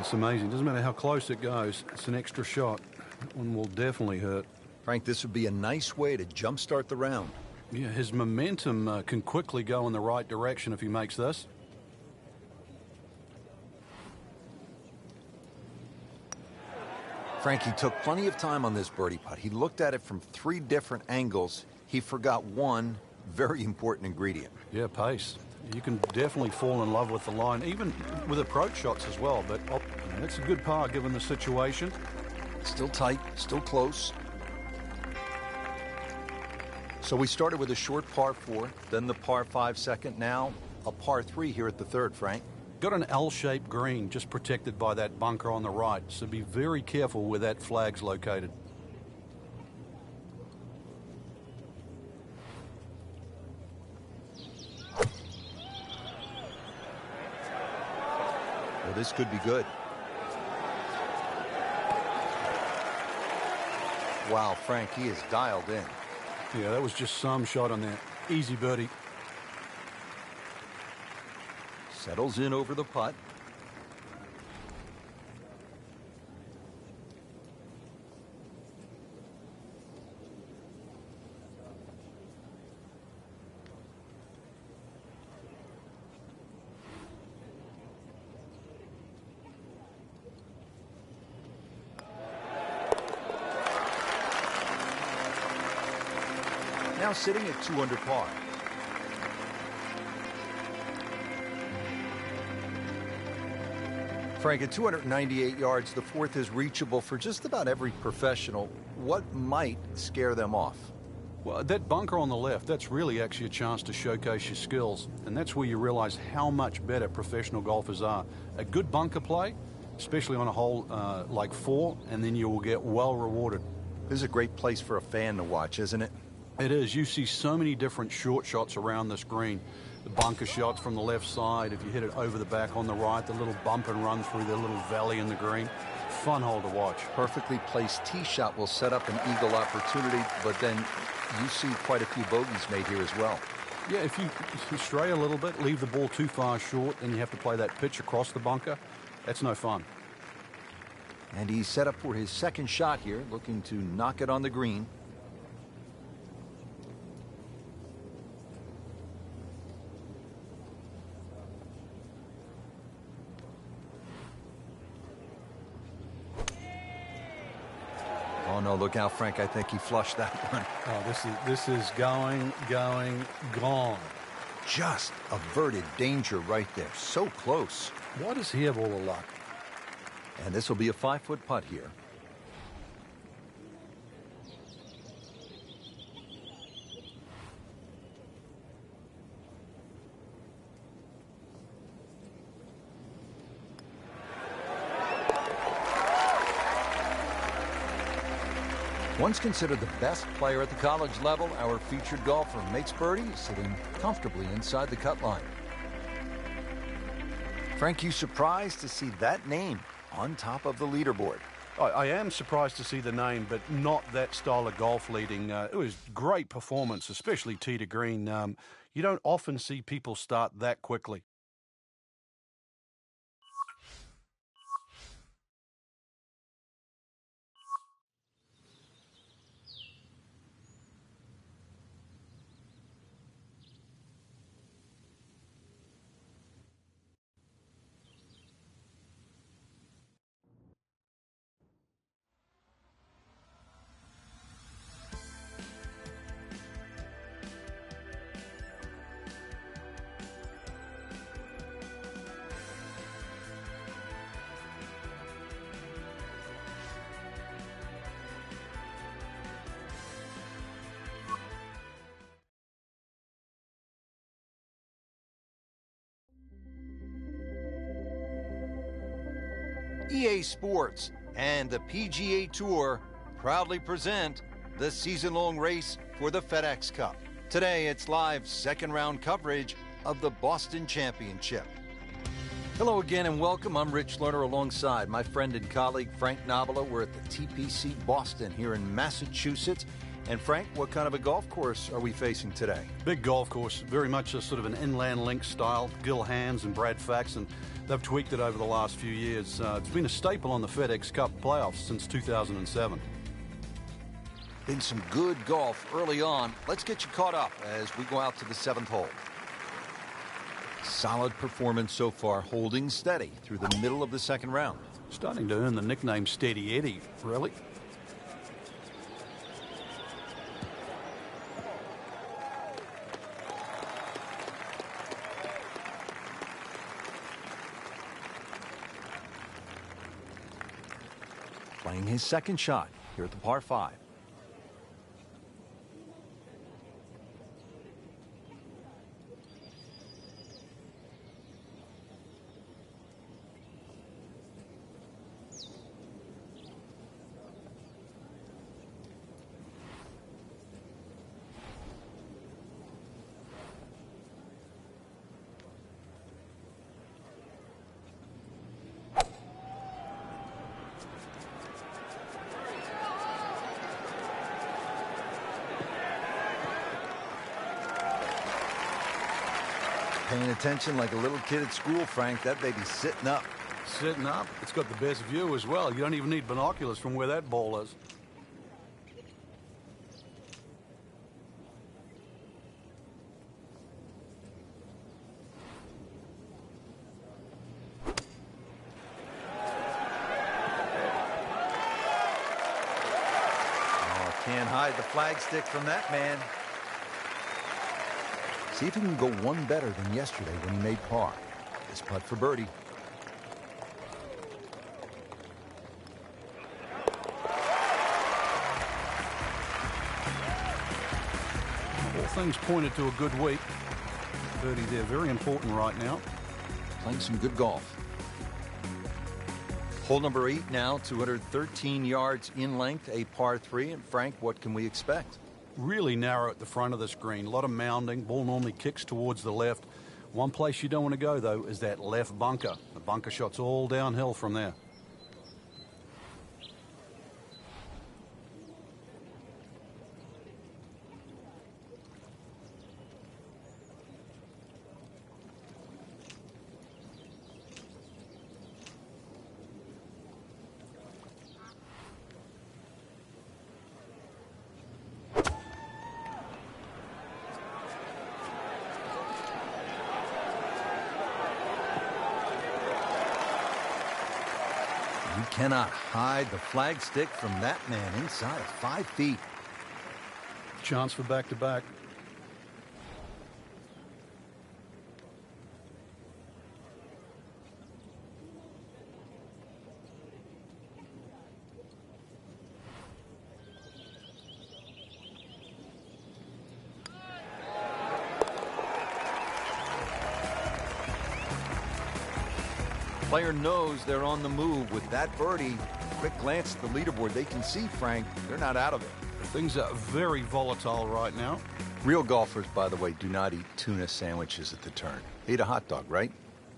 It's amazing. Doesn't matter how close it goes. It's an extra shot. That one will definitely hurt. Frank, this would be a nice way to jumpstart the round. Yeah, his momentum can quickly go in the right direction if he makes this. Frank, he took plenty of time on this birdie putt. He looked at it from 3 different angles. He forgot one very important ingredient. Yeah, pace. You can definitely fall in love with the line, even with approach shots as well. But it's a good par given the situation. Still tight, still close. So we started with a short par 4, then the par 5 second, now a par 3 here at the third, Frank. Got an L-shaped green just protected by that bunker on the right, so be very careful where that flag's located. Well, this could be good. Wow, Frank, he is dialed in. Yeah, that was just some shot on that. Easy birdie. Settles in over the putt. Now sitting at 2 under par. Frank, at 298 yards, the fourth is reachable for just about every professional. What might scare them off? Well, that bunker on the left, that's really actually a chance to showcase your skills. And that's where you realize how much better professional golfers are. A good bunker play, especially on a hole like 4, and then you will get well rewarded. This is a great place for a fan to watch, isn't it? It is. You see so many different short shots around this green. The bunker shots from the left side, if you hit it over the back on the right, the little bump and run through the little valley in the green. Fun hole to watch. Perfectly placed tee shot will set up an eagle opportunity, but then you see quite a few bogeys made here as well. Yeah, if you stray a little bit, leave the ball too far short, and you have to play that pitch across the bunker, that's no fun. And he's set up for his second shot here, looking to knock it on the green. Oh, no, look out, Frank. I think he flushed that one. Oh, this is going, gone. Just averted danger right there. So close. Why does he have all the luck? And this will be a 5-foot putt here. Once considered the best player at the college level, our featured golfer makes birdie, sitting comfortably inside the cut line. Frank, you surprised to see that name on top of the leaderboard? I am surprised to see the name, but not that style of golf leading. It was great performance, especially tee to green. You don't often see people start that quickly. EA Sports and the PGA Tour proudly present the season-long race for the FedEx Cup. Today, it's live second-round coverage of the Boston Championship. Hello again and welcome. I'm Rich Lerner alongside my friend and colleague Frank Nobila. We're at the TPC Boston here in Massachusetts. And Frank, what kind of a golf course are we facing today? Big golf course, very much a sort of an inland link style. Gil Hands and Brad Faxon, they've tweaked it over the last few years. It's been a staple on the FedEx Cup playoffs since 2007. Been some good golf early on. Let's get you caught up as we go out to the 7th hole. Solid performance so far, holding steady through the middle of the second round. Starting to earn the nickname Steady Eddie, really. Playing his second shot here at the par 5. Paying attention like a little kid at school, Frank. That baby's sitting up. Sitting up. It's got the best view as well. You don't even need binoculars from where that ball is. Oh, can't hide the flagstick from that man. See if he can go one better than yesterday when he made par. This putt for birdie. things pointed to a good week. Birdie there, very important right now. Playing some good golf. Hole number 8 now, 213 yards in length, a par 3. And Frank, what can we expect? Really narrow at the front of this green. A lot of mounding. Ball normally kicks towards the left. One place you don't want to go, though, is that left bunker. The bunker shot's all downhill from there. You cannot hide the flag stick from that man inside of 5 feet. Chance for back-to-back. Player knows they're on the move with that birdie. Quick glance at the leaderboard. They can see, Frank, they're not out of it. Things are very volatile right now. Real golfers, by the way, do not eat tuna sandwiches at the turn. They eat a hot dog, right?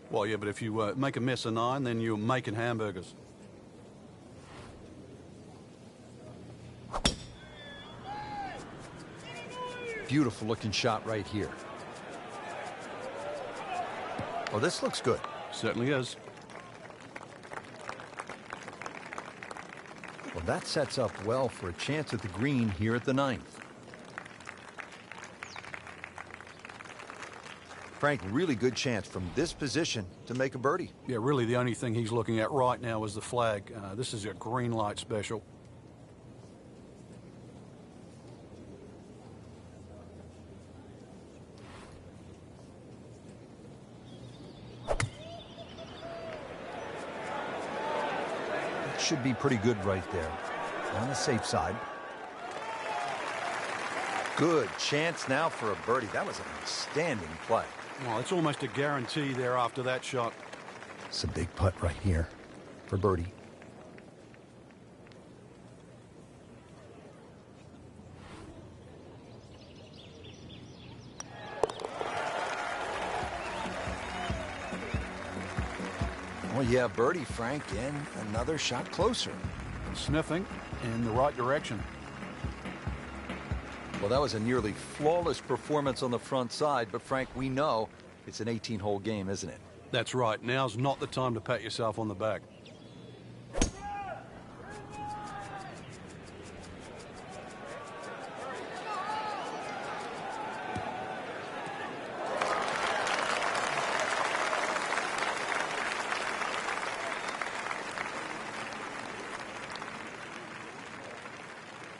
Well, yeah, but if you make a mess of 9, then you're making hamburgers. Beautiful looking shot right here. Oh, this looks good. Certainly is. Well, that sets up well for a chance at the green here at the 9th. Frank, really good chance from this position to make a birdie. Yeah, really the only thing he's looking at right now is the flag. This is a green light special. Should be pretty good right there. On the safe side. Good chance now for a birdie. That was an outstanding play. Well, it's almost a guarantee there after that shot. It's a big putt right here for birdie. Oh, yeah, birdie, Frank, and another shot closer. Sniffing in the right direction. Well, that was a nearly flawless performance on the front side, but Frank, we know it's an 18-hole game, isn't it? That's right. Now's not the time to pat yourself on the back.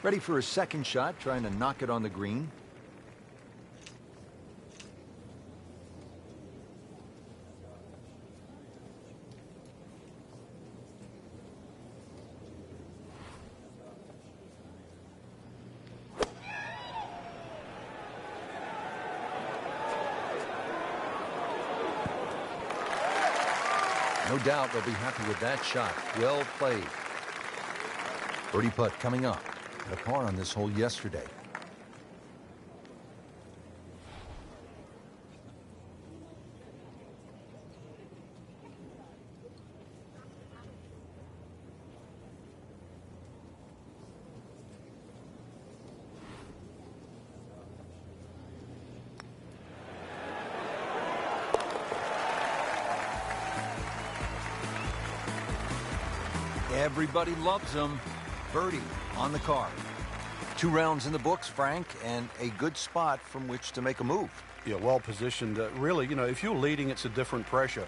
Ready for a second shot, trying to knock it on the green. No doubt they'll be happy with that shot. Well played. Birdie putt coming up. A par on this hole yesterday. Everybody loves him. Birdie on the card. 2 rounds in the books, Frank, and a good spot from which to make a move. Yeah, well positioned. Really, you know, if you're leading, it's a different pressure.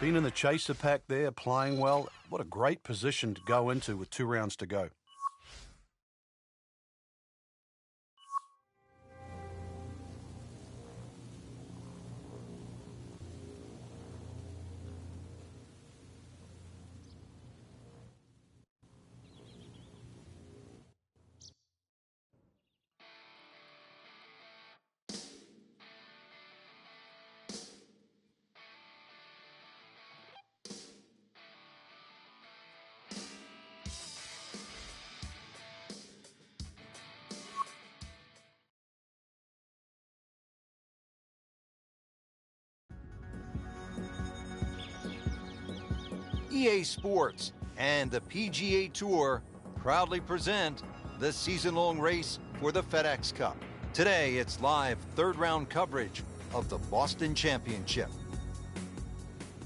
Being in the chaser pack there, playing well, what a great position to go into with 2 rounds to go. EA Sports, and the PGA Tour proudly present the season-long race for the FedEx Cup. Today, it's live third-round coverage of the Boston Championship.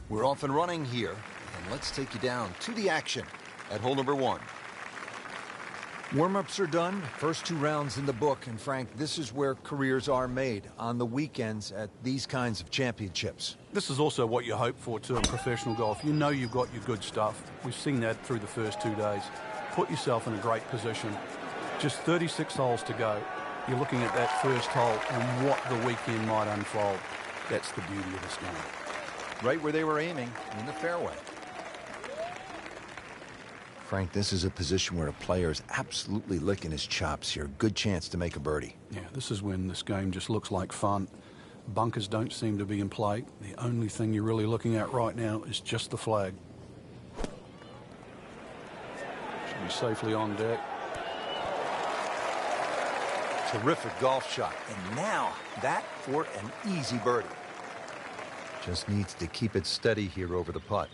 We're off and running here, and let's take you down to the action at hole number 1. Warm-ups are done, first 2 rounds in the book, and Frank, this is where careers are made, on the weekends at these kinds of championships. This is also what you hope for, too, in professional golf. You know you've got your good stuff. We've seen that through the first 2 days. Put yourself in a great position. Just 36 holes to go. You're looking at that first hole and what the weekend might unfold. That's the beauty of this game. Right where they were aiming, in the fairway. Frank, this is a position where a player is absolutely licking his chops here. Good chance to make a birdie. Yeah, this is when this game just looks like fun. Bunkers don't seem to be in play. The only thing you're really looking at right now is just the flag. Should be safely on deck. Terrific golf shot. And now, that for an easy birdie. Just needs to keep it steady here over the putt.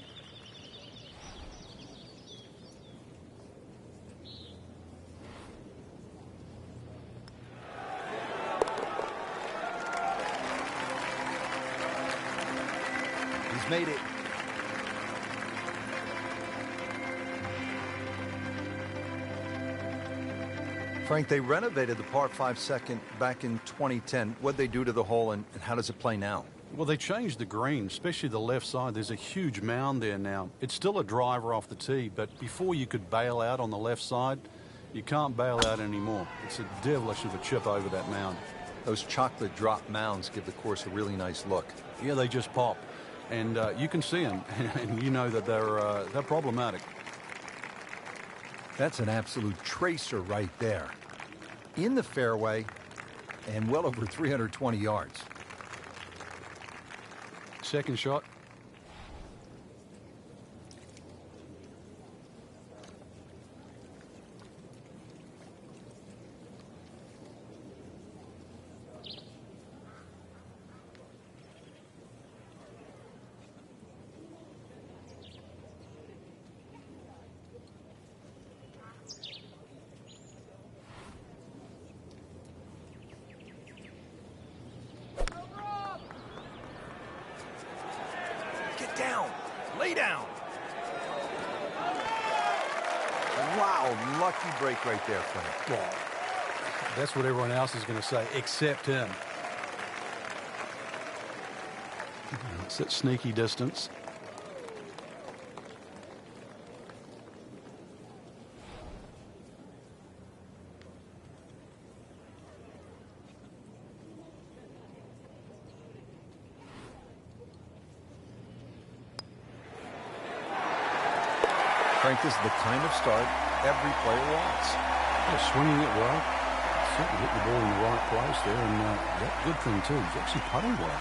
He's made it. Frank, they renovated the par 5 second back in 2010. What'd they do to the hole, and how does it play now? Well, they changed the green, especially the left side. There's a huge mound there now. It's still a driver off the tee, but before you could bail out on the left side, you can't bail out anymore. It's a devilish of a chip over that mound. Those chocolate drop mounds give the course a really nice look. Yeah, they just pop. And you can see them, and you know that they're problematic. That's an absolute tracer right there. In the fairway, and well over 320 yards. Second shot. Down, lay down. Wow, lucky break right there, Frank. Well, that's what everyone else is going to say, except him. It's that sneaky distance. Frank, this is the kind of start every player wants. Yeah, swinging it well. Certainly hit the ball in the right place there, and that good thing too. He's actually putting well.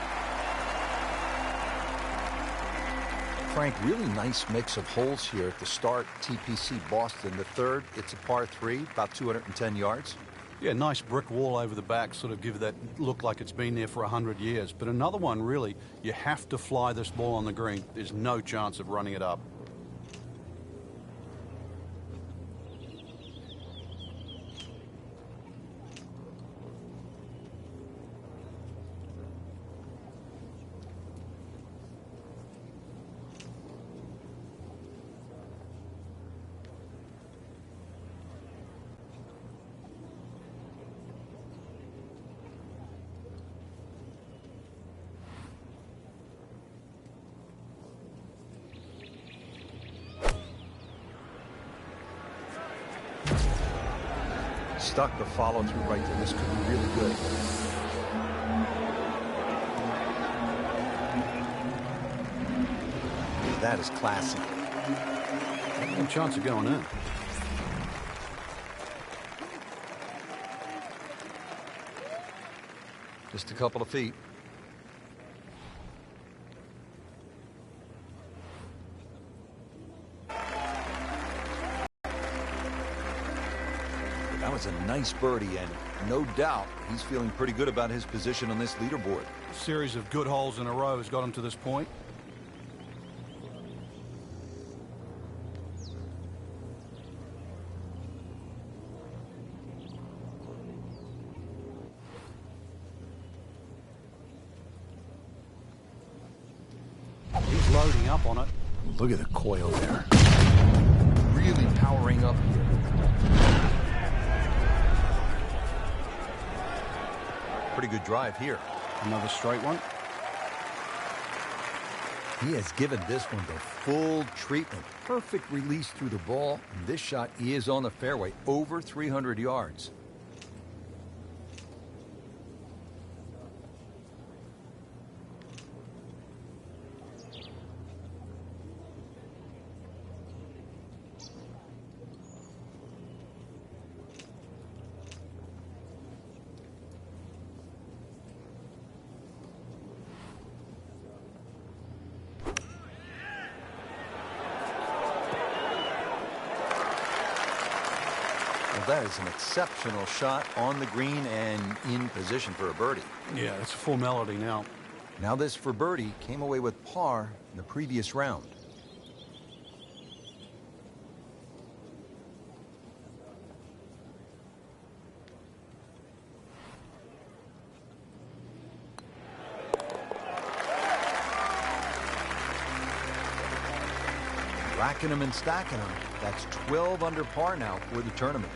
Frank, really nice mix of holes here at the start. TPC Boston. The third, it's a par 3, about 210 yards. Yeah, nice brick wall over the back, sort of give that look like it's been there for 100 years. But another one, really, you have to fly this ball on the green. There's no chance of running it up. Stuck the follow-through right there. This could be really good. That is classy. No chance of going in. Just a couple of feet. That was a nice birdie, and no doubt he's feeling pretty good about his position on this leaderboard. A series of good holes in a row has got him to this point. loading up on it. Look at the coil there. Really powering up here. Pretty good drive here. Another straight one. He has given this one the full treatment. Perfect release through the ball. And this shot is on the fairway, over 300 yards. That is an exceptional shot on the green and in position for a birdie. Yeah, it's a formality now. Now this for birdie came away with par in the previous round. Racking them and stacking them. That's 12 under par now for the tournament.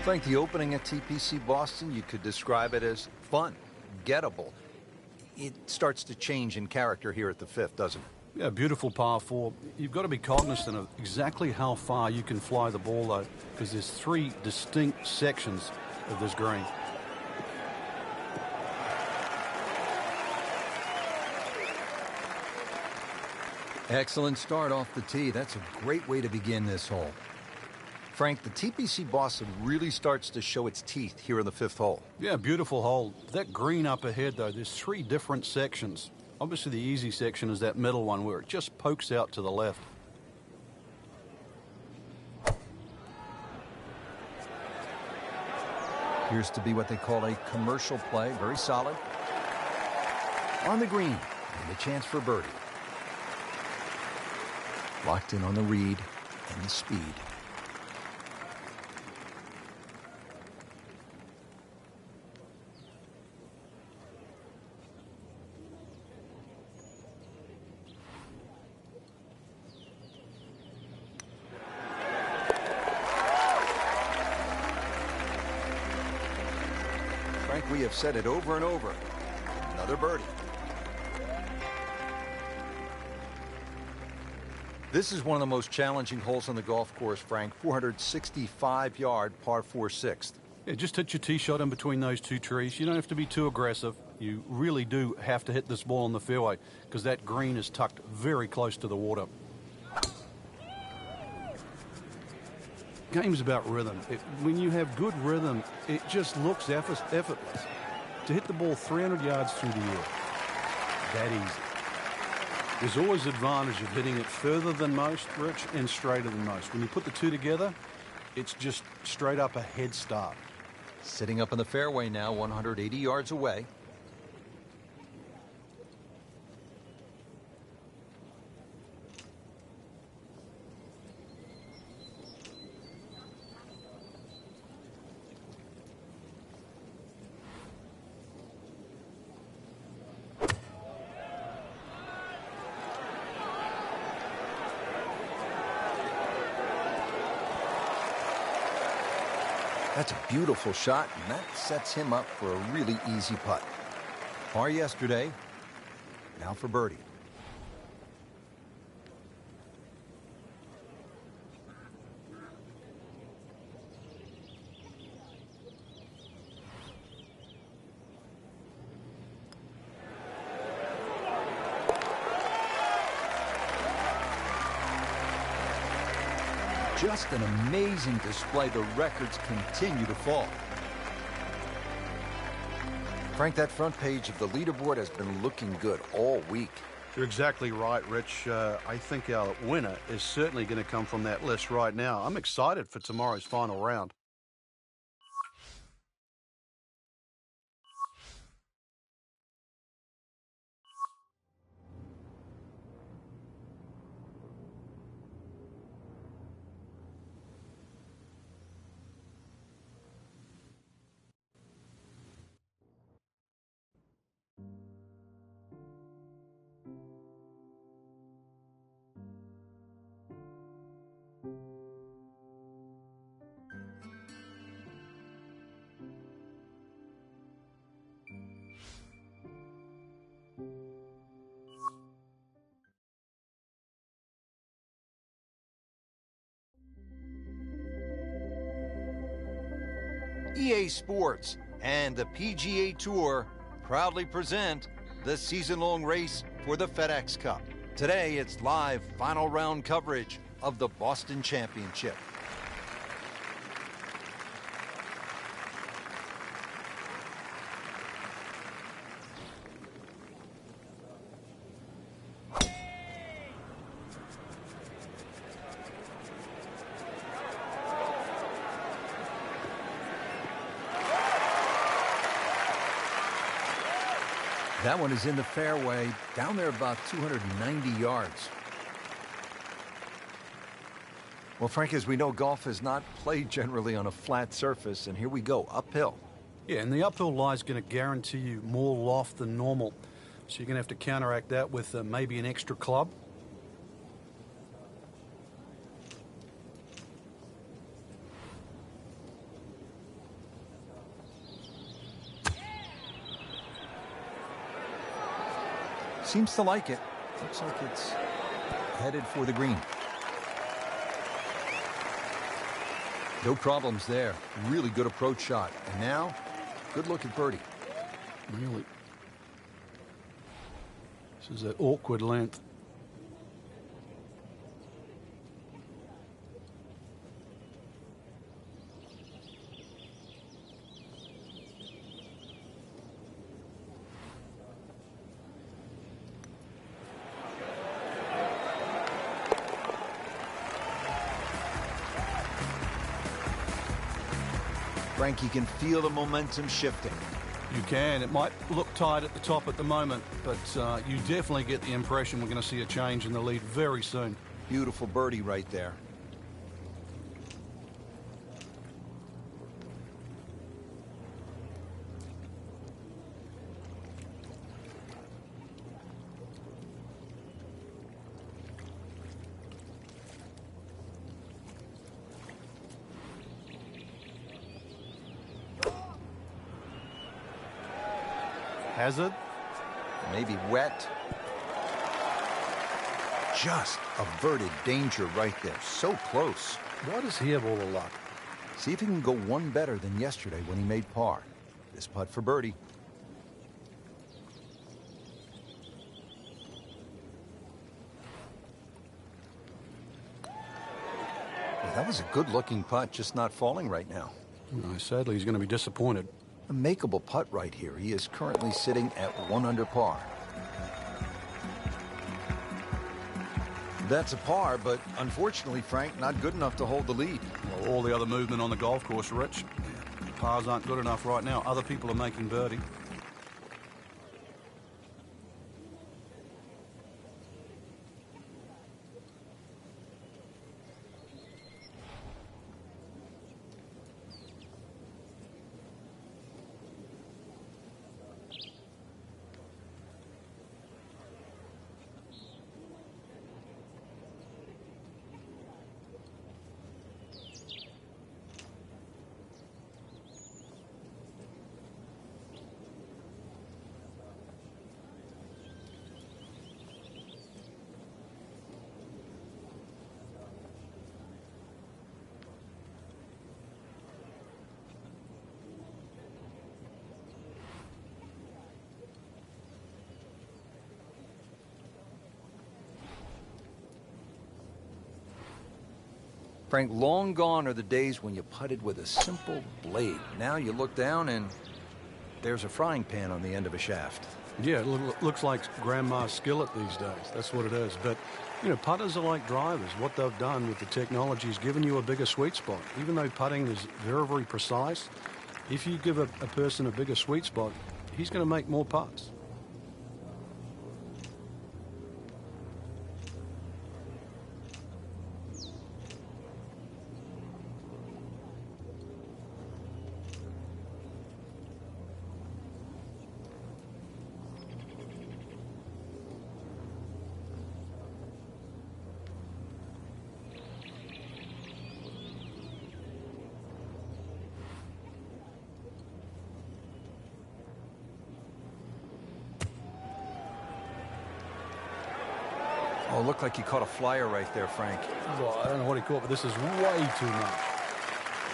Frank, the opening at TPC Boston, you could describe it as fun, gettable. It starts to change in character here at the fifth, doesn't it? Yeah, beautiful par four. You've got to be cognizant of exactly how far you can fly the ball, though, because there's three distinct sections of this green. Excellent start off the tee. That's a great way to begin this hole. Frank, the TPC Boston really starts to show its teeth here in the fifth hole. Yeah, beautiful hole. That green up ahead, though, there's three different sections. Obviously, the easy section is that middle one where it just pokes out to the left. Appears to be what they call a commercial play. Very solid. On the green, and a chance for birdie. Locked in on the read and the speed. Frank, we have said it over and over. Another birdie. This is one of the most challenging holes on the golf course, Frank. 465-yard par 4/6. Yeah, just hit your tee shot in between those two trees. You don't have to be too aggressive. You really do have to hit this ball on the fairway because that green is tucked very close to the water. Game's about rhythm. When you have good rhythm, it just looks effortless. To hit the ball 300 yards through the air, that easy. There's always advantage of hitting it further than most, Rich, and straighter than most. When you put the two together, it's just straight up a head start. Sitting up in the fairway now, 180 yards away. That's a beautiful shot, and that sets him up for a really easy putt. Par yesterday, now for birdie. Just an amazing display. The records continue to fall. Frank, that front page of the leaderboard has been looking good all week. You're exactly right, Rich. I think our winner is certainly going to come from that list right now. I'm excited for tomorrow's final round. EA Sports and the PGA Tour proudly present the season-long race for the FedEx Cup. Today, it's live final round coverage of the Boston Championship. That one is in the fairway, down there about 290 yards. Well, Frank, as we know, golf is not played generally on a flat surface, and here we go, uphill. Yeah, and the uphill lie is going to guarantee you more loft than normal. So you're going to have to counteract that with maybe an extra club. Seems to like it. Looks like it's headed for the green. No problems there. Really good approach shot. And now, good look at birdie. Really. This is an awkward length. Frank, you can feel the momentum shifting. You can. It might look tight at the top at the moment, but you definitely get the impression we're going to see a change in the lead very soon. Beautiful birdie right there. Hazard. Maybe wet. Just averted danger right there. So close. Why does he have all the luck? See if he can go one better than yesterday when he made par. This putt for birdie. Well, that was a good-looking putt, just not falling right now. No, sadly, he's going to be disappointed. A makeable putt right here. He is currently sitting at 1 under par. That's a par, but unfortunately, Frank, not good enough to hold the lead. Well, all the other movement on the golf course, Rich. Pars aren't good enough right now. Other people are making birdie. Frank, long gone are the days when you putted with a simple blade. Now you look down and there's a frying pan on the end of a shaft. Yeah, it looks like grandma's skillet these days. That's what it is. But, you know, putters are like drivers. What they've done with the technology is given you a bigger sweet spot. Even though putting is very, very precise, if you give a person a bigger sweet spot, he's going to make more putts. Oh, it looked like he caught a flyer right there, Frank. Well, I don't know what he caught, but this is way too much.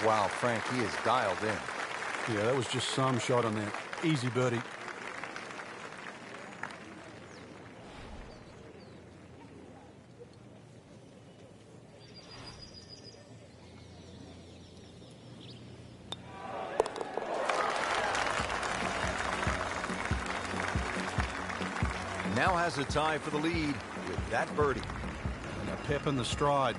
Wow, Frank, he is dialed in. Yeah, that was just some shot on there. Easy birdie. Now has a tie for the lead with that birdie. And a pep in the stride.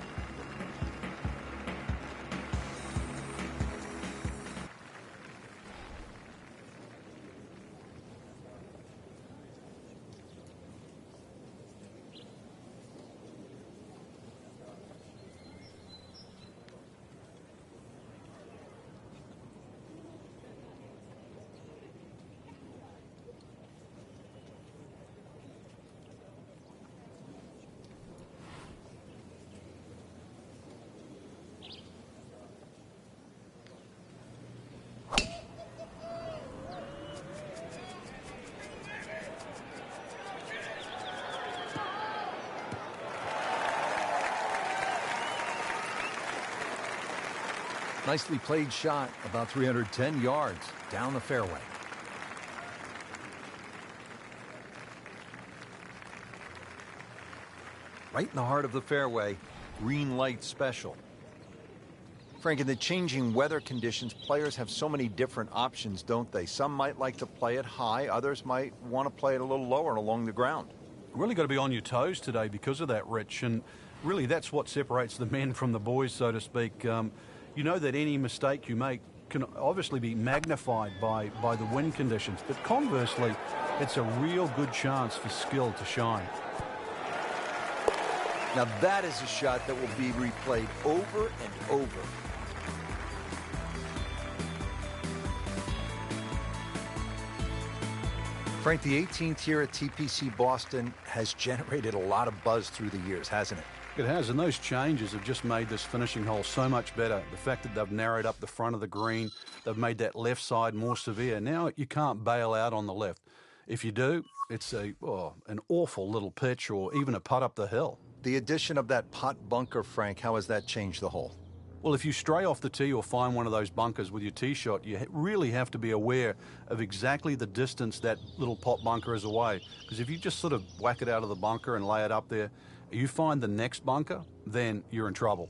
Nicely played shot, about 310 yards down the fairway. Right in the heart of the fairway, green light special. Frank, in the changing weather conditions, players have so many different options, don't they? Some might like to play it high, others might want to play it a little lower along the ground. Really got to be on your toes today because of that, Rich, and really that's what separates the men from the boys, so to speak. You know that any mistake you make can obviously be magnified by the wind conditions, but conversely, it's a real good chance for skill to shine. Now that is a shot that will be replayed over and over. Frank, the 18th year at TPC Boston has generated a lot of buzz through the years, hasn't it? It has, and those changes have just made this finishing hole so much better. The fact that they've narrowed up the front of the green, they've made that left side more severe. Now you can't bail out on the left. If you do, it's an awful little pitch or even a putt up the hill. The addition of that putt bunker, Frank, how has that changed the hole? Well, if you stray off the tee or find one of those bunkers with your tee shot, you really have to be aware of exactly the distance that little pot bunker is away. Because if you just sort of whack it out of the bunker and lay it up there, you find the next bunker, then you're in trouble.